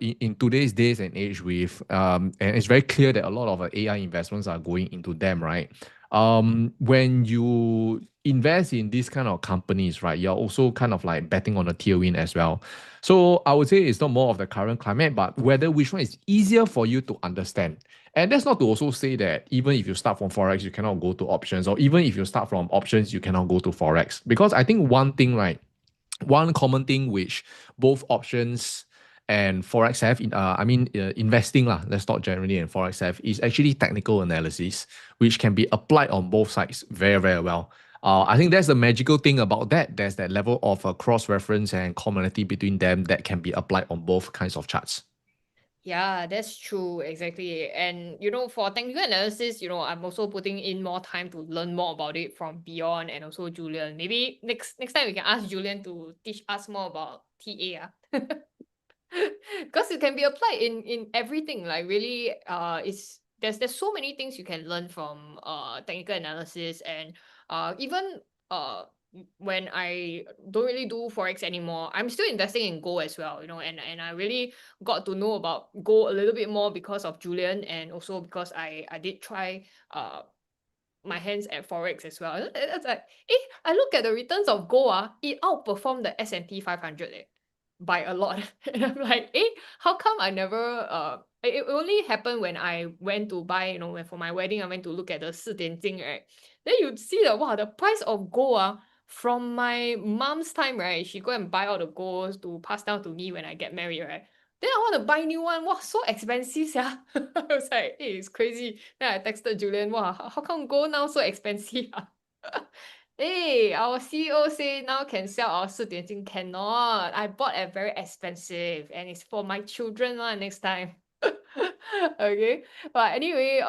in today's days and age with and it's very clear that a lot of AI investments are going into them, right? When you invest in these kind of companies, right, you're also kind of like betting on a tailwind as well. So I would say it's not more of the current climate, but whether which one is easier for you to understand. And that's not to also say that even if you start from Forex, you cannot go to options, or even if you start from options, you cannot go to Forex. Because I think one thing, right, one common thing which both options and Forex have, investing lah, let's talk generally, and Forex have, is actually technical analysis, which can be applied on both sides very, very well. I think that's the magical thing about that. There's that level of cross-reference and commonality between them that can be applied on both kinds of charts. Yeah, that's true, exactly. And for technical analysis, I'm also putting in more time to learn more about it from Beyond and also Julian. Maybe next time we can ask Julian to teach us more about TA. Because it can be applied in everything. Like really, there's so many things you can learn from technical analysis, and even when I don't really do Forex anymore, I'm still investing in gold as well, and I really got to know about gold a little bit more because of Julian, and also because I did try my hands at Forex as well. It's like, I look at the returns of gold, it outperformed the S&P 500 by a lot. And I'm like, how come I never it only happened when I went to buy, when for my wedding I went to look at the 4点金, right? Then you'd see that wow, the price of gold from my mom's time, right? She go and buy all the golds to pass down to me when I get married, right? Then I want to buy new one. Wow, so expensive, yeah. I was like, it's crazy. Then I texted Julian, wow, how come gold now so expensive? Hey, our CEO say now can sell our 4点金. Cannot. I bought a very expensive, and it's for my children next time. Okay. But anyway,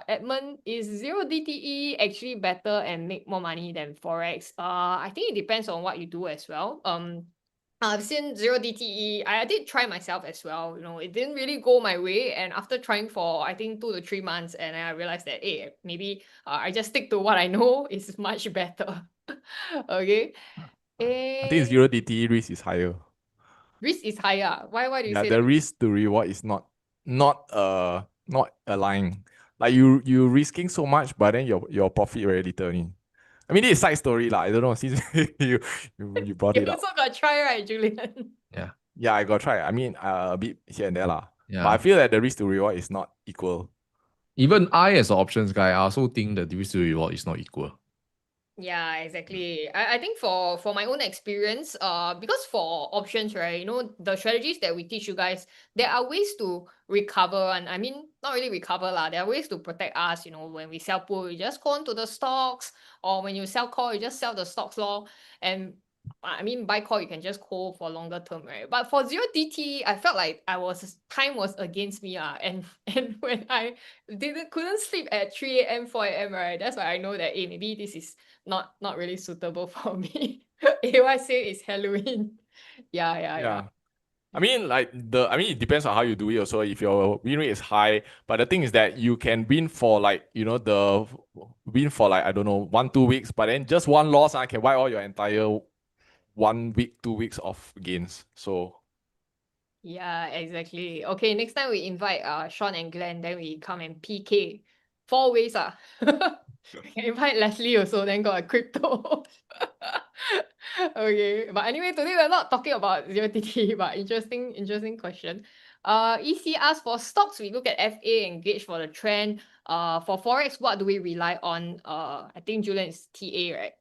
Edmund, is zero DTE actually better and make more money than Forex? I think it depends on what you do as well. I've seen zero DTE. I did try myself as well. It didn't really go my way. And after trying for, I think, 2 to 3 months, and I realized that, maybe I just stick to what I know is much better. Okay. I think zero DTE risk is higher. Risk is higher. Why do you Yeah, say the that? risk to reward is not aligned. Like you risking so much, but then your profit very little only. I mean, this is side story lah. I don't know, since you brought You it up. also got try, right, Julian? Yeah, I got try. I mean, a bit here and there lah. Yeah. But I feel that the risk to reward is not equal. Even I, as an options guy, I also think the risk to reward is not equal. Yeah, exactly. I think for my own experience, because for options, right, the strategies that we teach you guys, there are ways to recover, and I mean not really recover lah. There are ways to protect us. When we sell put, we just go on to the stocks, or when you sell call, you just sell the stocks lor. And I mean, buy call, you can just hold for longer term, right? But for zero DT, I felt like time was against me, and when I couldn't sleep at 3 a.m., 4 a.m., right? That's why I know that maybe this is not really suitable for me. 𝗲𝗂𝗰𝗋 is Halloween. Yeah. I mean, it depends on how you do it also. If your win rate is high, but the thing is that you can win for I don't know, 1-2 weeks, but then just one loss, I can wipe all your entire 1 week, 2 weeks of gains. So yeah, exactly. Okay, next time we invite Sean and Glenn, then we come and PK 4 ways. Invite Leslie also, then got a crypto. Okay, but anyway, today we're not talking about zero DT, but interesting question. EC asked, for stocks, we look at FA and gauge for the trend. For Forex, what do we rely on? I think Julian is TA, right?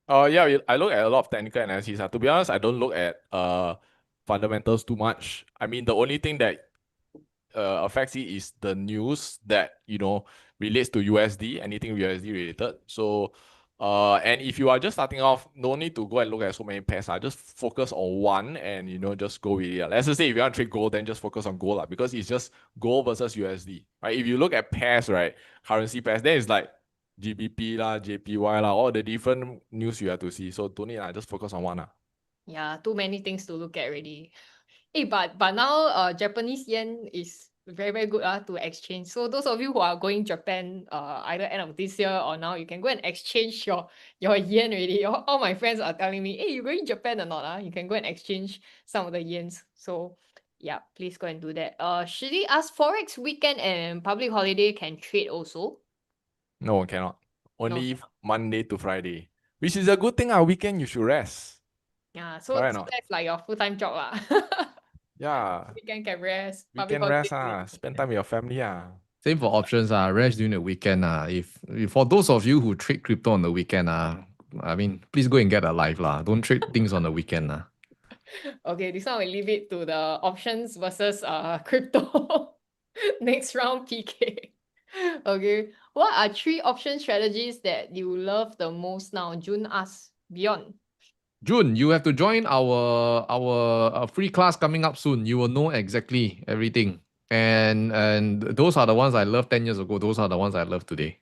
yeah, I look at a lot of technical analysis. To be honest, I don't look at fundamentals too much. I mean, the only thing that affects it is the news that relates to USD, anything USD related. So and if you are just starting off, no need to go and look at so many pairs. Just focus on one and just go with it. Let's just say if you want to trade gold, then just focus on gold because it's just gold versus USD, right? If you look at pairs, right, currency pairs, then it's like GBP lah, JPY lah, all the different news you have to see. So don't need just focus on one. Yeah, too many things to look at already. But now Japanese yen is very, very good to exchange. So those of you who are going Japan either end of this year or now, you can go and exchange your yen already. All my friends are telling me, hey, you going Japan or not? You can go and exchange some of the yens. So yeah, please go and do that. Shidi asked, Forex weekend and public holiday can trade also? No, cannot. Only cannot. Monday to Friday, which is a good thing. Weekend you should rest. Yeah, so, Correct or so not? that's like your full-time job lah. Yeah, Weekend can rest. Public weekend rest. holiday. Spend time with your family. Same for options. Rest during the weekend. If for those of you who trade crypto on the weekend, I mean, please go and get a life lah. Don't trade things on the weekend. Okay, this one we leave it to the options versus crypto. Next round PK. Okay, what are 3 option strategies that you love the most now? June asks, beyond. June, you have to join our free class coming up soon. You will know exactly everything. And those are the ones I loved 10 years ago. Those are the ones I love today.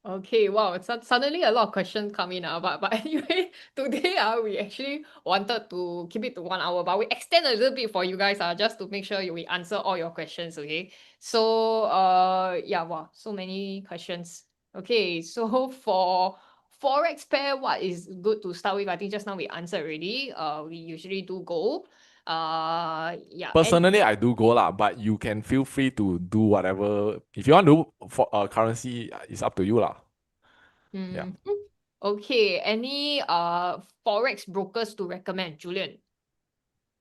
Okay, wow, suddenly a lot of questions come in. But anyway, today we actually wanted to keep it to 1 hour, but we extend a little bit for you guys just to make sure we answer all your questions, okay? So yeah, wow, so many questions. Okay, so for Forex pair, what is good to start with? I think just now we answered already. We usually do gold. Yeah. Personally, I do go lah, but you can feel free to do whatever. If you want to do for currency, it's up to you lah. Yeah. Okay, any Forex brokers to recommend, Julian?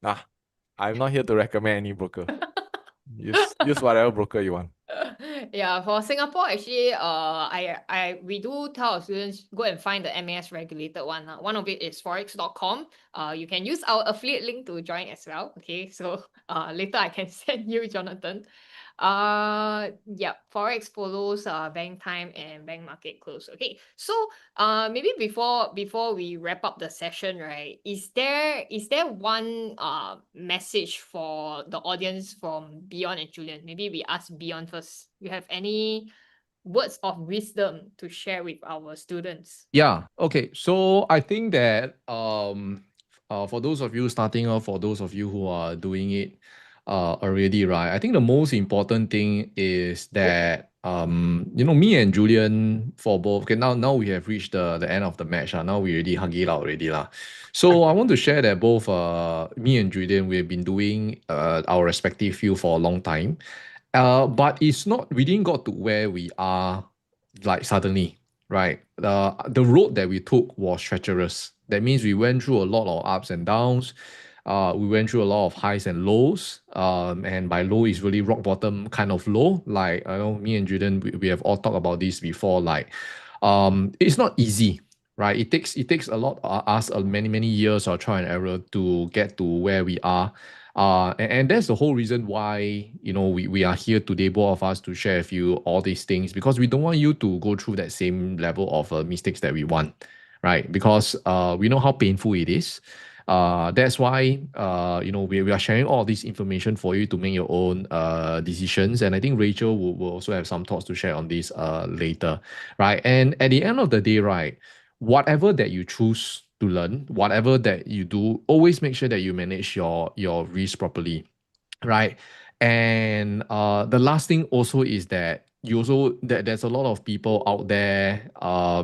Nah, I'm not here to recommend any broker. use whatever broker you want. Yeah, for Singapore, actually, we do tell our students go and find the MAS regulated one. One of it is forex.com. You can use our affiliate link to join as well. Okay, so later I can send you, Jonathan. Yeah, Forex follows bank time and bank market close. Okay, so maybe before we wrap up the session, right? Is there one message for the audience from Beyond and Julian? Maybe we ask Beyond first. You have any words of wisdom to share with our students? Yeah. Okay. So I think that for those of you starting off, for those of you who are doing it already, right? I think the most important thing is that me and Julian for both. Okay, now we have reached the end of the match. Now we already hug it out already lah. So I want to share that both me and Julian, we have been doing our respective field for a long time. But it's not, we didn't got to where we are like suddenly, right? The road that we took was treacherous. That means we went through a lot of ups and downs. We went through a lot of highs and lows. And by low is really rock bottom kind of low. Like, I know me and Julian, we have all talked about this before. Like, it's not easy, right? It takes a lot us many years of trial and error to get to where we are. And that's the whole reason why, we are here today, both of us, to share with you all these things, because we don't want you to go through that same level of mistakes that we want, right? Because we know how painful it is. That's why, we are sharing all this information for you to make your own decisions. And I think Rachel will also have some thoughts to share on this later, right? And at the end of the day, right, whatever that you choose to learn, whatever that you do, always make sure that you manage your risk properly, right? And the last thing also is that there's a lot of people out there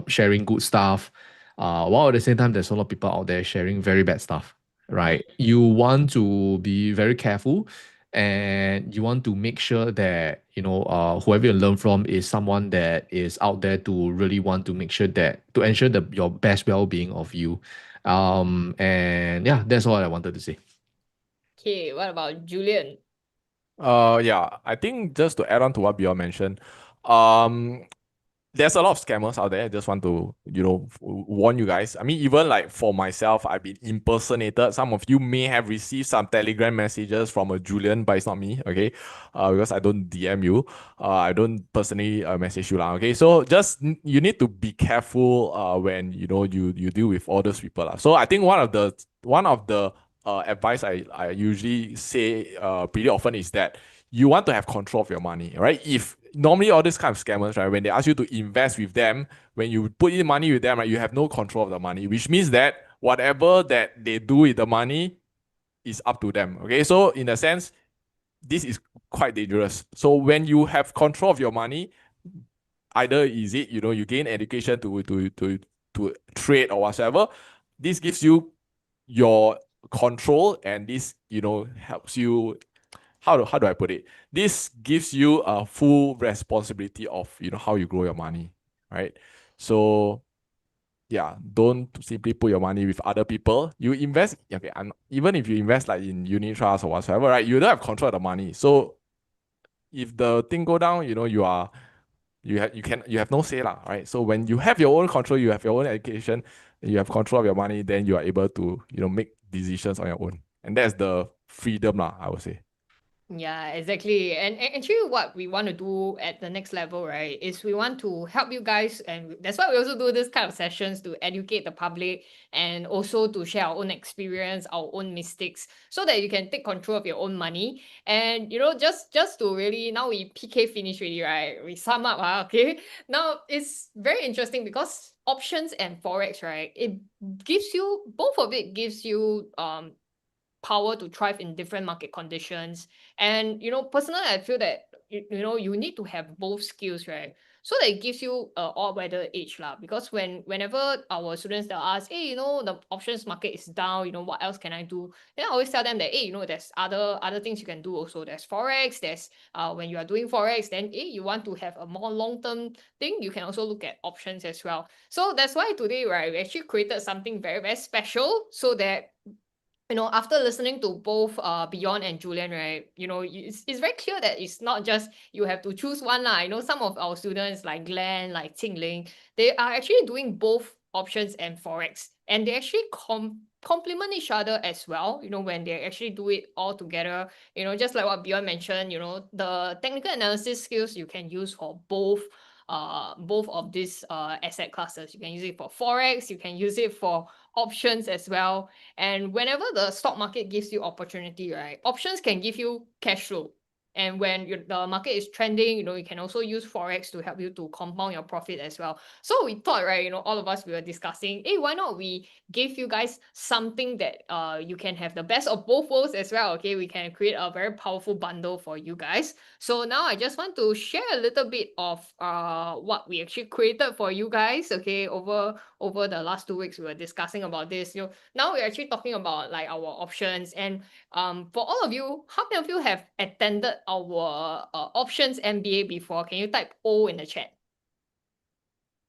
sharing good stuff, while at the same time there's a lot of people out there sharing very bad stuff, right? You want to be very careful, and you want to make sure that whoever you learn from is someone that is out there to really want to make sure that to ensure your best well-being of you. And yeah, that's all I wanted to say. Okay, what about Julian? Yeah, I think just to add on to what Bjorn mentioned, there's a lot of scammers out there. I just want to, warn you guys. I mean, even like for myself, I've been impersonated. Some of you may have received some Telegram messages from a Julian, but it's not me, okay? Because I don't DM you. I don't personally message you, okay? So just, you need to be careful when, you deal with all those people. So I think one of the advice I usually say pretty often is that you want to have control of your money, right? If normally all these kind of scammers, right, when they ask you to invest with them, when you put in money with them, right, you have no control of the money, which means that whatever that they do with the money, is up to them. Okay, so in a sense, this is quite dangerous. So when you have control of your money, either is it, you know, you gain education to trade or whatever, this gives you your control, and this, you know, helps you, how do I put it? This gives you a full responsibility of, you know, how you grow your money, right? So yeah, don't simply put your money with other people. You invest, okay, and even if you invest like in unit trust or whatsoever, right, you don't have control of the money. So if the thing go down, you know, you have no say lah, right? So when you have your own control, you have your own education, you have control of your money, then you are able to, you know, make decisions on your own. And that's the freedom lah, I would say. Yeah, exactly. And actually what we want to do at the next level, right, is we want to help you guys, and that's why we also do this kind of sessions to educate the public and also to share our own experience, our own mistakes, so that you can take control of your own money. And you know, just to really, now we PK finish already, right? We sum up, okay? Now it's very interesting because options and Forex, right, it gives you, both of it gives you power to thrive in different market conditions. And you know, personally, I feel that you know, you need to have both skills, right? So that it gives you all-weather edge lah. Because whenever our students, they'll ask, hey, you know, the options market is down, you know, what else can I do? Then I always tell them that, hey, you know, there's other things you can do also. There's Forex, there's when you are doing Forex, then hey, you want to have a more long-term thing, you can also look at options as well. So that's why today, right, we actually created something very, very special, so that, you know, after listening to both Beyond and Julian, right, you know, it's very clear that it's not just you have to choose one lah. You know, some of our students like Glenn, like Qingling, they are actually doing both options and Forex, and they actually complement each other as well, you know, when they actually do it all together. You know, just like what Beyond mentioned, you know, the technical analysis skills you can use for both of these asset classes. You can use it for Forex, you can use it for options as well. And whenever the stock market gives you opportunity, right, options can give you cash flow. And when the market is trending, you know, you can also use Forex to help you to compound your profit as well. So we thought, right, you know, all of us, we were discussing, hey, why not we give you guys something that you can have the best of both worlds as well, okay? We can create a very powerful bundle for you guys. So now I just want to share a little bit of what we actually created for you guys, okay? Over the last 2 weeks, we were discussing about this. You know, now we're actually talking about like our options. And for all of you, how many of you have attended our options MBA before? Can you type O in the chat?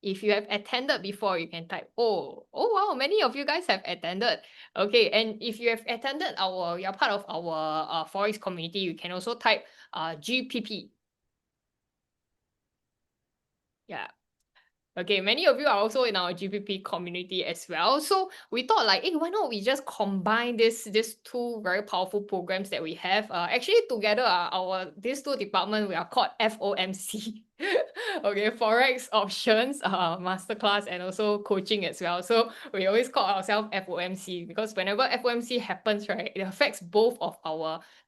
If you have attended before, you can type O. Oh wow, many of you guys have attended. Okay, and if you have attended you're part of our Forex community, you can also type GPP. Yeah. Okay, many of you are also in our GPP community as well. So we thought like, hey, why not we just combine these two very powerful programs that we have. Actually together, these two departments, we are called FOMC. Okay, Forex Options Masterclass, and also coaching as well. So we always call ourselves FOMC because whenever FOMC happens, right, it affects both of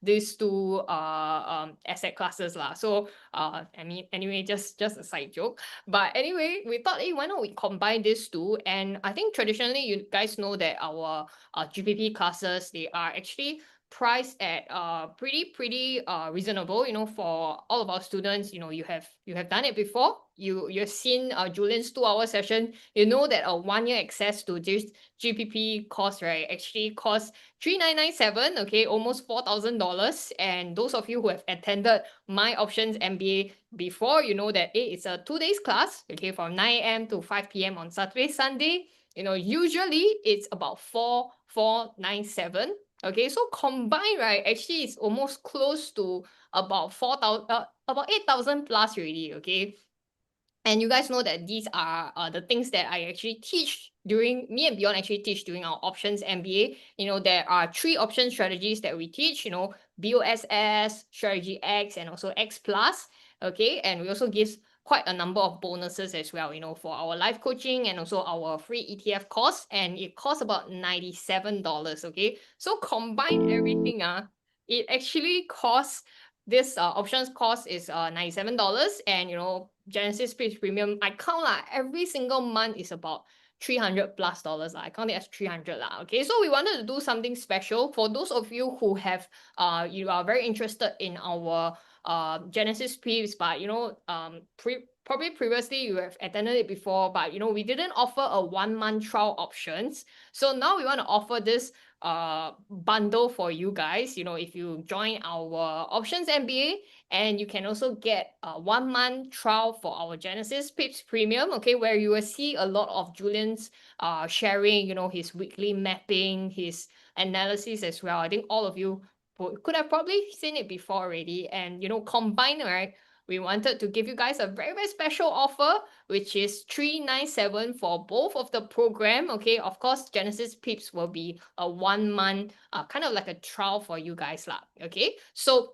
these two asset classes lah. So I mean, anyway, just a side joke. But anyway, we thought, hey, why not we combine these two? And I think traditionally, you guys know that our GPP classes, they are actually priced at pretty reasonable, you know, for all of our students. You know, you have done it before. You've seen Julian's 2-hour session. You know that a 1-year access to this GPP course, right, actually costs $3,997, okay, almost $4,000. And those of you who have attended my options MBA before, you know that it's a 2 days class, okay, from 9 a.m. to 5 p.m. on Saturday, Sunday. You know, usually it's about 4,497. Okay, so combined, right, actually it's almost close to about 4,000, about 8,000 plus already, okay? And you guys know that these are the things that I actually teach me and Beyond actually teach during our options MBA. You know, there are 3 option strategies that we teach, you know, BOSS, Strategy X, and also X+. Okay, and we also give quite a number of bonuses as well, you know, for our live coaching and also our free ETF course, and it costs about $97, okay? So combine everything, it actually costs, this options cost is $97, and you know, Genesis Speech Premium, I count every single month is about $300+. I count it as 300 lah. Okay, so we wanted to do something special for those of you who have you are very interested in our Genesis Pips, but probably previously you have attended it before, but we didn't offer a 1-month trial options. So now we want to offer this bundle for you guys. If you join our options MBA, and you can also get a 1-month trial for our Genesis Pips Premium, okay, where you will see a lot of Julian's sharing, his weekly mapping, his analysis as well. I think all of you could have probably seen it before already. And combined, right, we wanted to give you guys a very, very special offer, which is $397 for both of the program. Okay, of course, Genesis Pips will be a 1-month kind of like a trial for you guys lah. Okay, so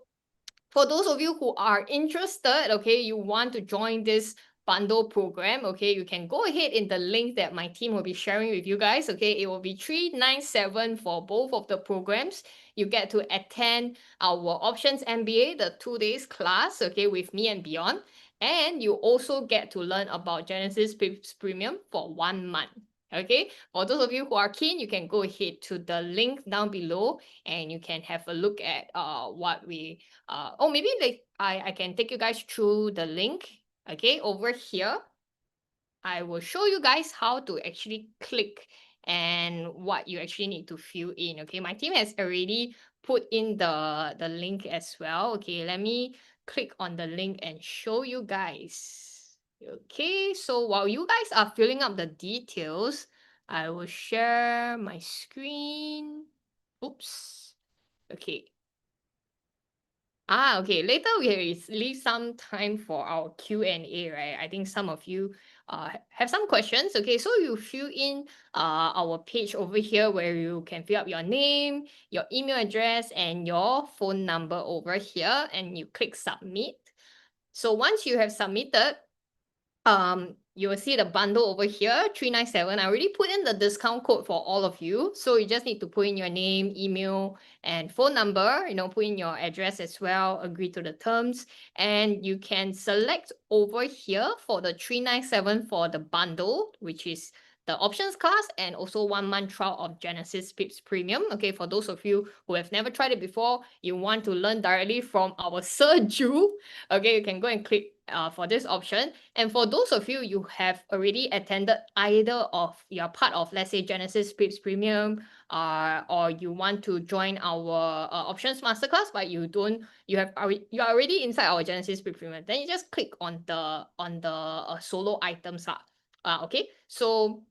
for those of you who are interested, okay, you want to join this bundle program, okay, you can go ahead in the link that my team will be sharing with you guys. Okay, it will be $397 for both of the programs. You get to attend our options MBA, the 2 days class, okay, with me and beyond. And you also get to learn about Genesis Pips Premium for 1 month. Okay, for those of you who are keen, you can go ahead to the link down below and you can have a look at what we maybe I can take you guys through the link. Okay, over here I will show you guys how to actually click and what you actually need to fill in. Okay, my team has already put in the link as well. Okay, let me click on the link and show you guys. Okay, so while you guys are filling up the details, I will share my screen. Oops. Okay. Okay. Later we leave some time for our Q&A, right? I think some of you have some questions. Okay, so you fill in our page over here where you can fill up your name, your email address, and your phone number over here, and you click submit. So once you have submitted, you will see the bundle over here, $397. I already put in the discount code for all of you. So you just need to put in your name, email, and phone number, put in your address as well, agree to the terms. And you can select over here for the $397 for the bundle, which is the options class and also 1-month trial of Genesis Pips Premium. Okay, for those of you who have never tried it before, you want to learn directly from our Sir Ju, okay, you can go and click for this option. And for those of you, you have already attended either of, you're part of, let's say, Genesis Pips Premium, or you want to join our options masterclass, but you are already inside our Genesis Pips Premium, then you just click on the solo items lah. Okay, so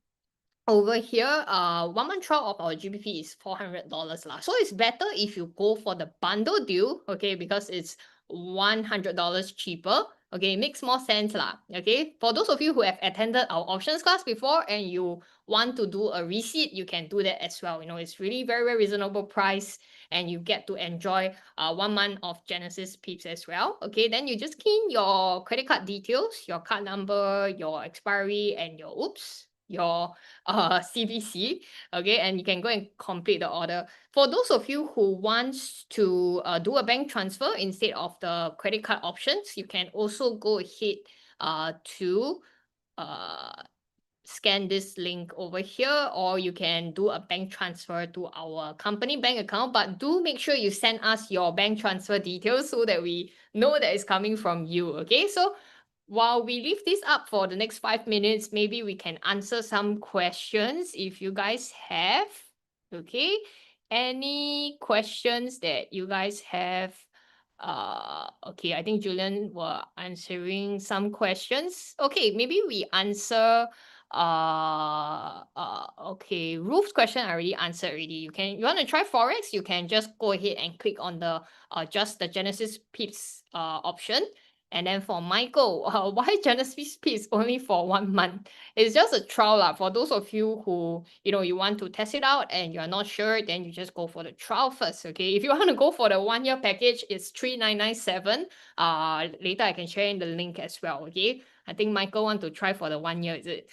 over here, 1-month trial of our GBP is $400 lah. So it's better if you go for the bundle deal, okay, because it's $100 cheaper. Okay, it makes more sense lah. Okay, for those of you who have attended our options class before and you want to do a receipt, you can do that as well. It's really very, very reasonable price and you get to enjoy 1 month of Genesis Pips as well. Okay, then you just key in your credit card details, your card number, your expiry, and your CVC, okay, and you can go and complete the order. For those of you who want to do a bank transfer instead of the credit card options, you can also go ahead to scan this link over here, or you can do a bank transfer to our company bank account, but do make sure you send us your bank transfer details so that we know that it's coming from you. Okay, so while we leave this up for the next 5 minutes, maybe we can answer some questions if you guys have. Okay, any questions that you guys have? Okay, I think Julian were answering some questions. Okay, maybe we answer okay, Ruth's question I already answered already. You want to try Forex, you can just go ahead and click on the just the Genesis Pips option. And then for Michael, why Genesis Pips only for 1 month? It's just a trial lah. For those of you who, you want to test it out and you're not sure, then you just go for the trial first, okay? If you want to go for the 1-year package, it's $3,997. Later I can share in the link as well, okay? I think Michael want to try for the 1 year, is it?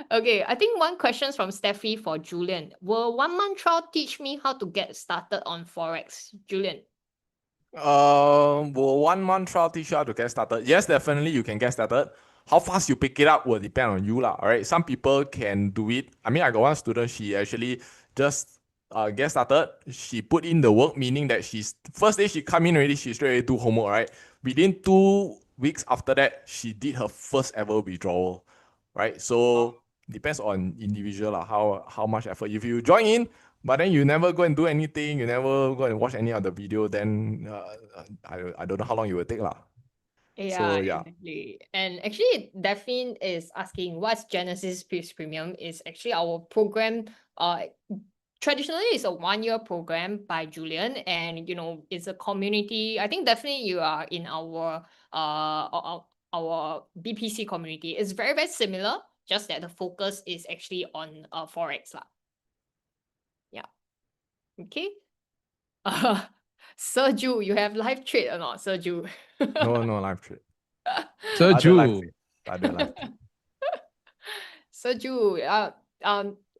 Okay, I think one question from Steffi for Julian. Will 1-month trial teach me how to get started on Forex? Julian. Will 1 month trial teach you how to get started? Yes, definitely you can get started. how fast you pick it up will depend on you lah. All right, some people can do it. I mean, I got one student, she actually just get started. She put in the work, meaning that she's first day she come in already, she straight away do homework, right? Within 2 weeks after that, she did her first ever withdrawal, right? So depends on individual lah, how much effort. If you join in, but then you never go and do anything, you never go and watch any of the video, then I don't know how long it will take lah. Yeah, So, yeah. exactly. And actually, Daphne is asking what's Genesis Peace Premium is actually our program. Traditionally, it's a 1-year program by Julian, and you know, it's a community. I think definitely you are in our 𝗵PC community. It's very, very similar, just that the focus is actually on Forex lah. Yeah. Okay. Serju, you have live trade or not, Serju? No live trade. Serju. Ada live trade. Serju,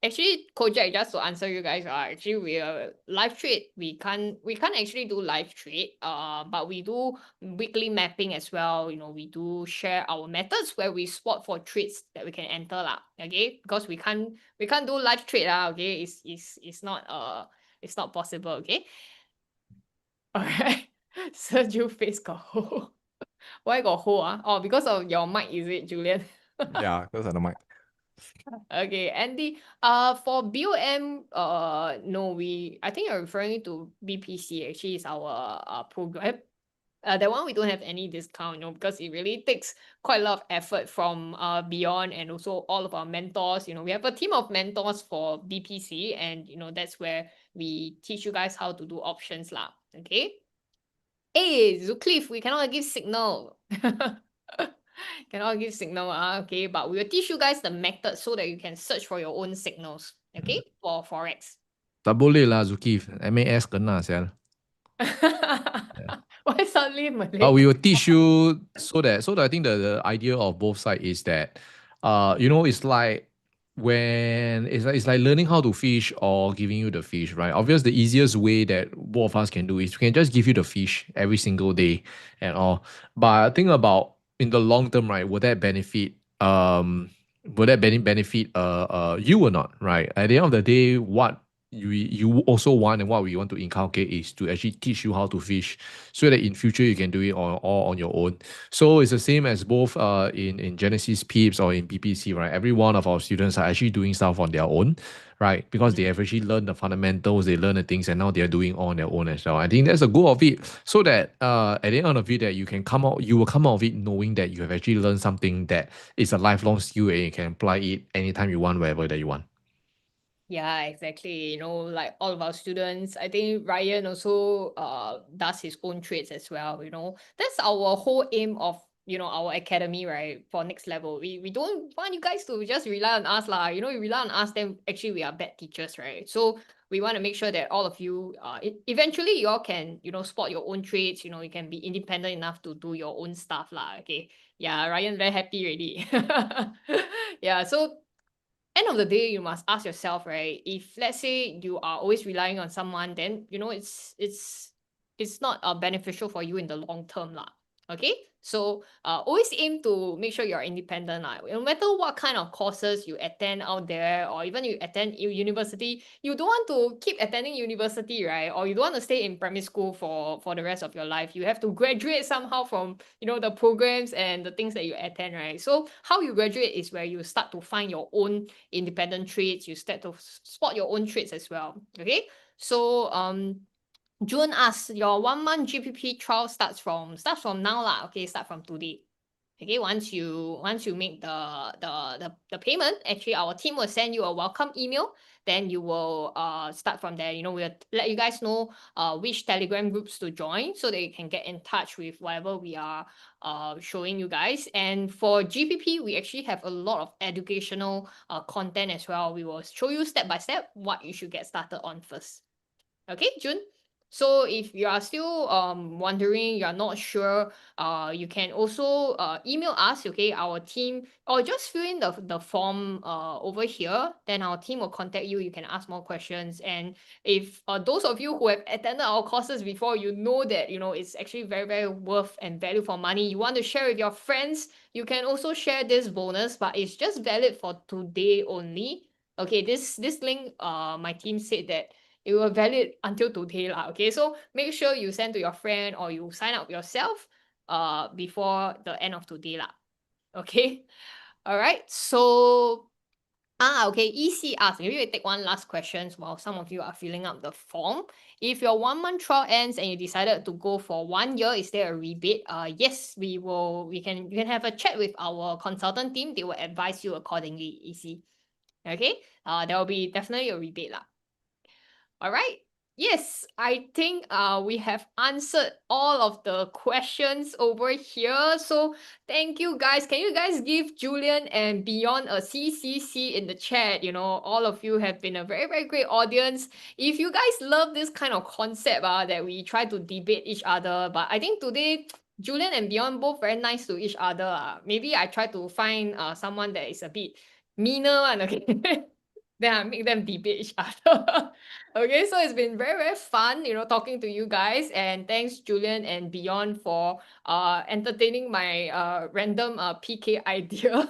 actually, Kojak, just to answer you guys, actually we are live trade. We can't actually do live trade. But we do weekly mapping as well. You know, we do share our methods where we spot for trades that we can enter lah. Okay, because we can't do live trade lah. Okay, it's not possible. Okay. Alright. Sergio face got hole. Why got hole? Oh, because of your mic, is it, Julian? Yeah, because of the mic. Okay, Andy. For BOM, no, I think you're referring to 𝗵PC. Actually, is our program. That one we don't have any discount, you know, because it really takes quite a lot of effort from Beyond and also all of our mentors. You know, we have a team of mentors for 𝗵PC, and you know that's where we teach you guys how to do options lah. Okay. Hey, 𝗲𝗾𝗲𝗏, we cannot give signal. Cannot give signal, okay, but we will teach you guys the method so that you can search for your own signals, okay, for Forex. Tak boleh lah, 𝗲𝗾𝗏. MAS kena, sial. Why suddenly Malay? But we will teach you so that I think the idea of both sides is that you know, it's like when it's like learning how to fish or giving you the fish, right? Obviously, the easiest way that both of us can do is we can just give you the fish every single day and all. But think about in the long term, right? Will that benefit you or not, right? At the end of the day, what you also want and what we want to inculcate is to actually teach you how to fish so that in future you can do it all on your own. So it's the same as both in Genesis Peeps or in 𝗵PC, right? Every one of our students are actually doing stuff on their own, right? Because they have actually learned the fundamentals, they learn the things, and now they're doing on their own as well. I think that's the goal of it, so that at the end of it, that you will come out of it knowing that you have actually learned something that is a lifelong skill and you can apply it anytime you want, wherever that you want. Yeah, exactly. You know, like all of our students, I think Ryan also does his own trades as well. You know, that's our whole aim of, you know, our academy, right? For next level. We don't want you guys to just rely on us lah. You know, you rely on us, then actually we are bad teachers, right? So we want to make sure that all of you eventually you all can, you know, spot your own trades. You know, you can be independent enough to do your own stuff lah. Okay. Yeah, Ryan very happy already. Yeah, so end of the day, you must ask yourself, right? If let's say you are always relying on someone, then you know it's not beneficial for you in the long term lah. Okay, so always aim to make sure you're independent lah. No matter what kind of courses you attend out there, or even you attend university, you don't want to keep attending university, right? Or you don't want to stay in primary school for the rest of your life. You have to graduate somehow from, you know, the programs and the things that you attend, right? So how you graduate is where you start to find your own independent trades. You start to spot your own trades as well. Okay, so June asks, your 1 month GPP trial starts from now lah. Okay, start from today. Okay, once you make the payment, actually our team will send you a welcome email. Then you will start from there. You know, we'll let you guys know which Telegram groups to join so that you can get in touch with whatever we are showing you guys. And for GPP, we actually have a lot of educational content as well. We will show you step by step what you should get started on first. Okay, June? So if you are still wondering, you're not sure, you can also email us, okay, our team, or just fill in the form over here. Then our team will contact you. You can ask more questions. And if those of you who have attended our courses before, you know that, you know, it's actually very, very worth and value for money. You want to share with your friends, you can also share this bonus, but it's just valid for today only. Okay, this link, my team said that it will valid until today lah. Okay, so make sure you send to your friend or you sign up yourself before the end of today lah. Okay, all right. So okay, EC asked, maybe we take one last question while some of you are filling up the form. If your 1 month trial ends and you decided to go for 1 year, is there a rebate? Yes, we will. You can have a chat with our consultant team. They will advise you accordingly, EC. Okay, there will be definitely a rebate lah. All right. Yes, I think we have answered all of the questions over here. So thank you guys. Can you guys give Julian and Beyond a CCC in the chat? You know, all of you have been a very, very great audience. If you guys love this kind of concept that we try to debate each other, but I think today Julian and Beyond both very nice to each other. Maybe I try to find someone that is a bit meaner one, okay? Then I make them debate each other. Okay, so it's been very, very fun, you know, talking to you guys. And thanks, Julian and Beyond, for entertaining my random PK idea.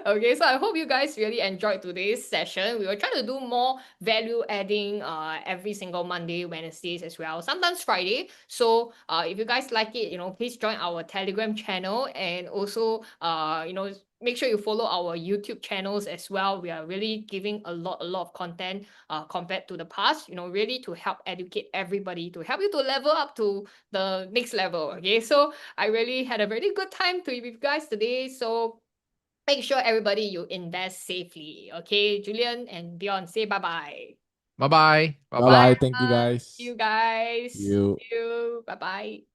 Okay, so I hope you guys really enjoyed today's session. We will try to do more value adding every single Monday, Wednesdays as well, sometimes Friday. So if you guys like it, you know, please join our Telegram channel, and also you know, make sure you follow our YouTube channels as well. We are really giving a lot of content compared to the past, you know, really to help educate everybody, to help you to level up to the next level. Okay, so I really had a very good time to be with you guys today. So make sure everybody you invest safely. Okay, Julian and Beyond, say bye-bye. Bye-bye. Bye-bye. Thank you, guys. See you guys. See you. See you. Bye-bye.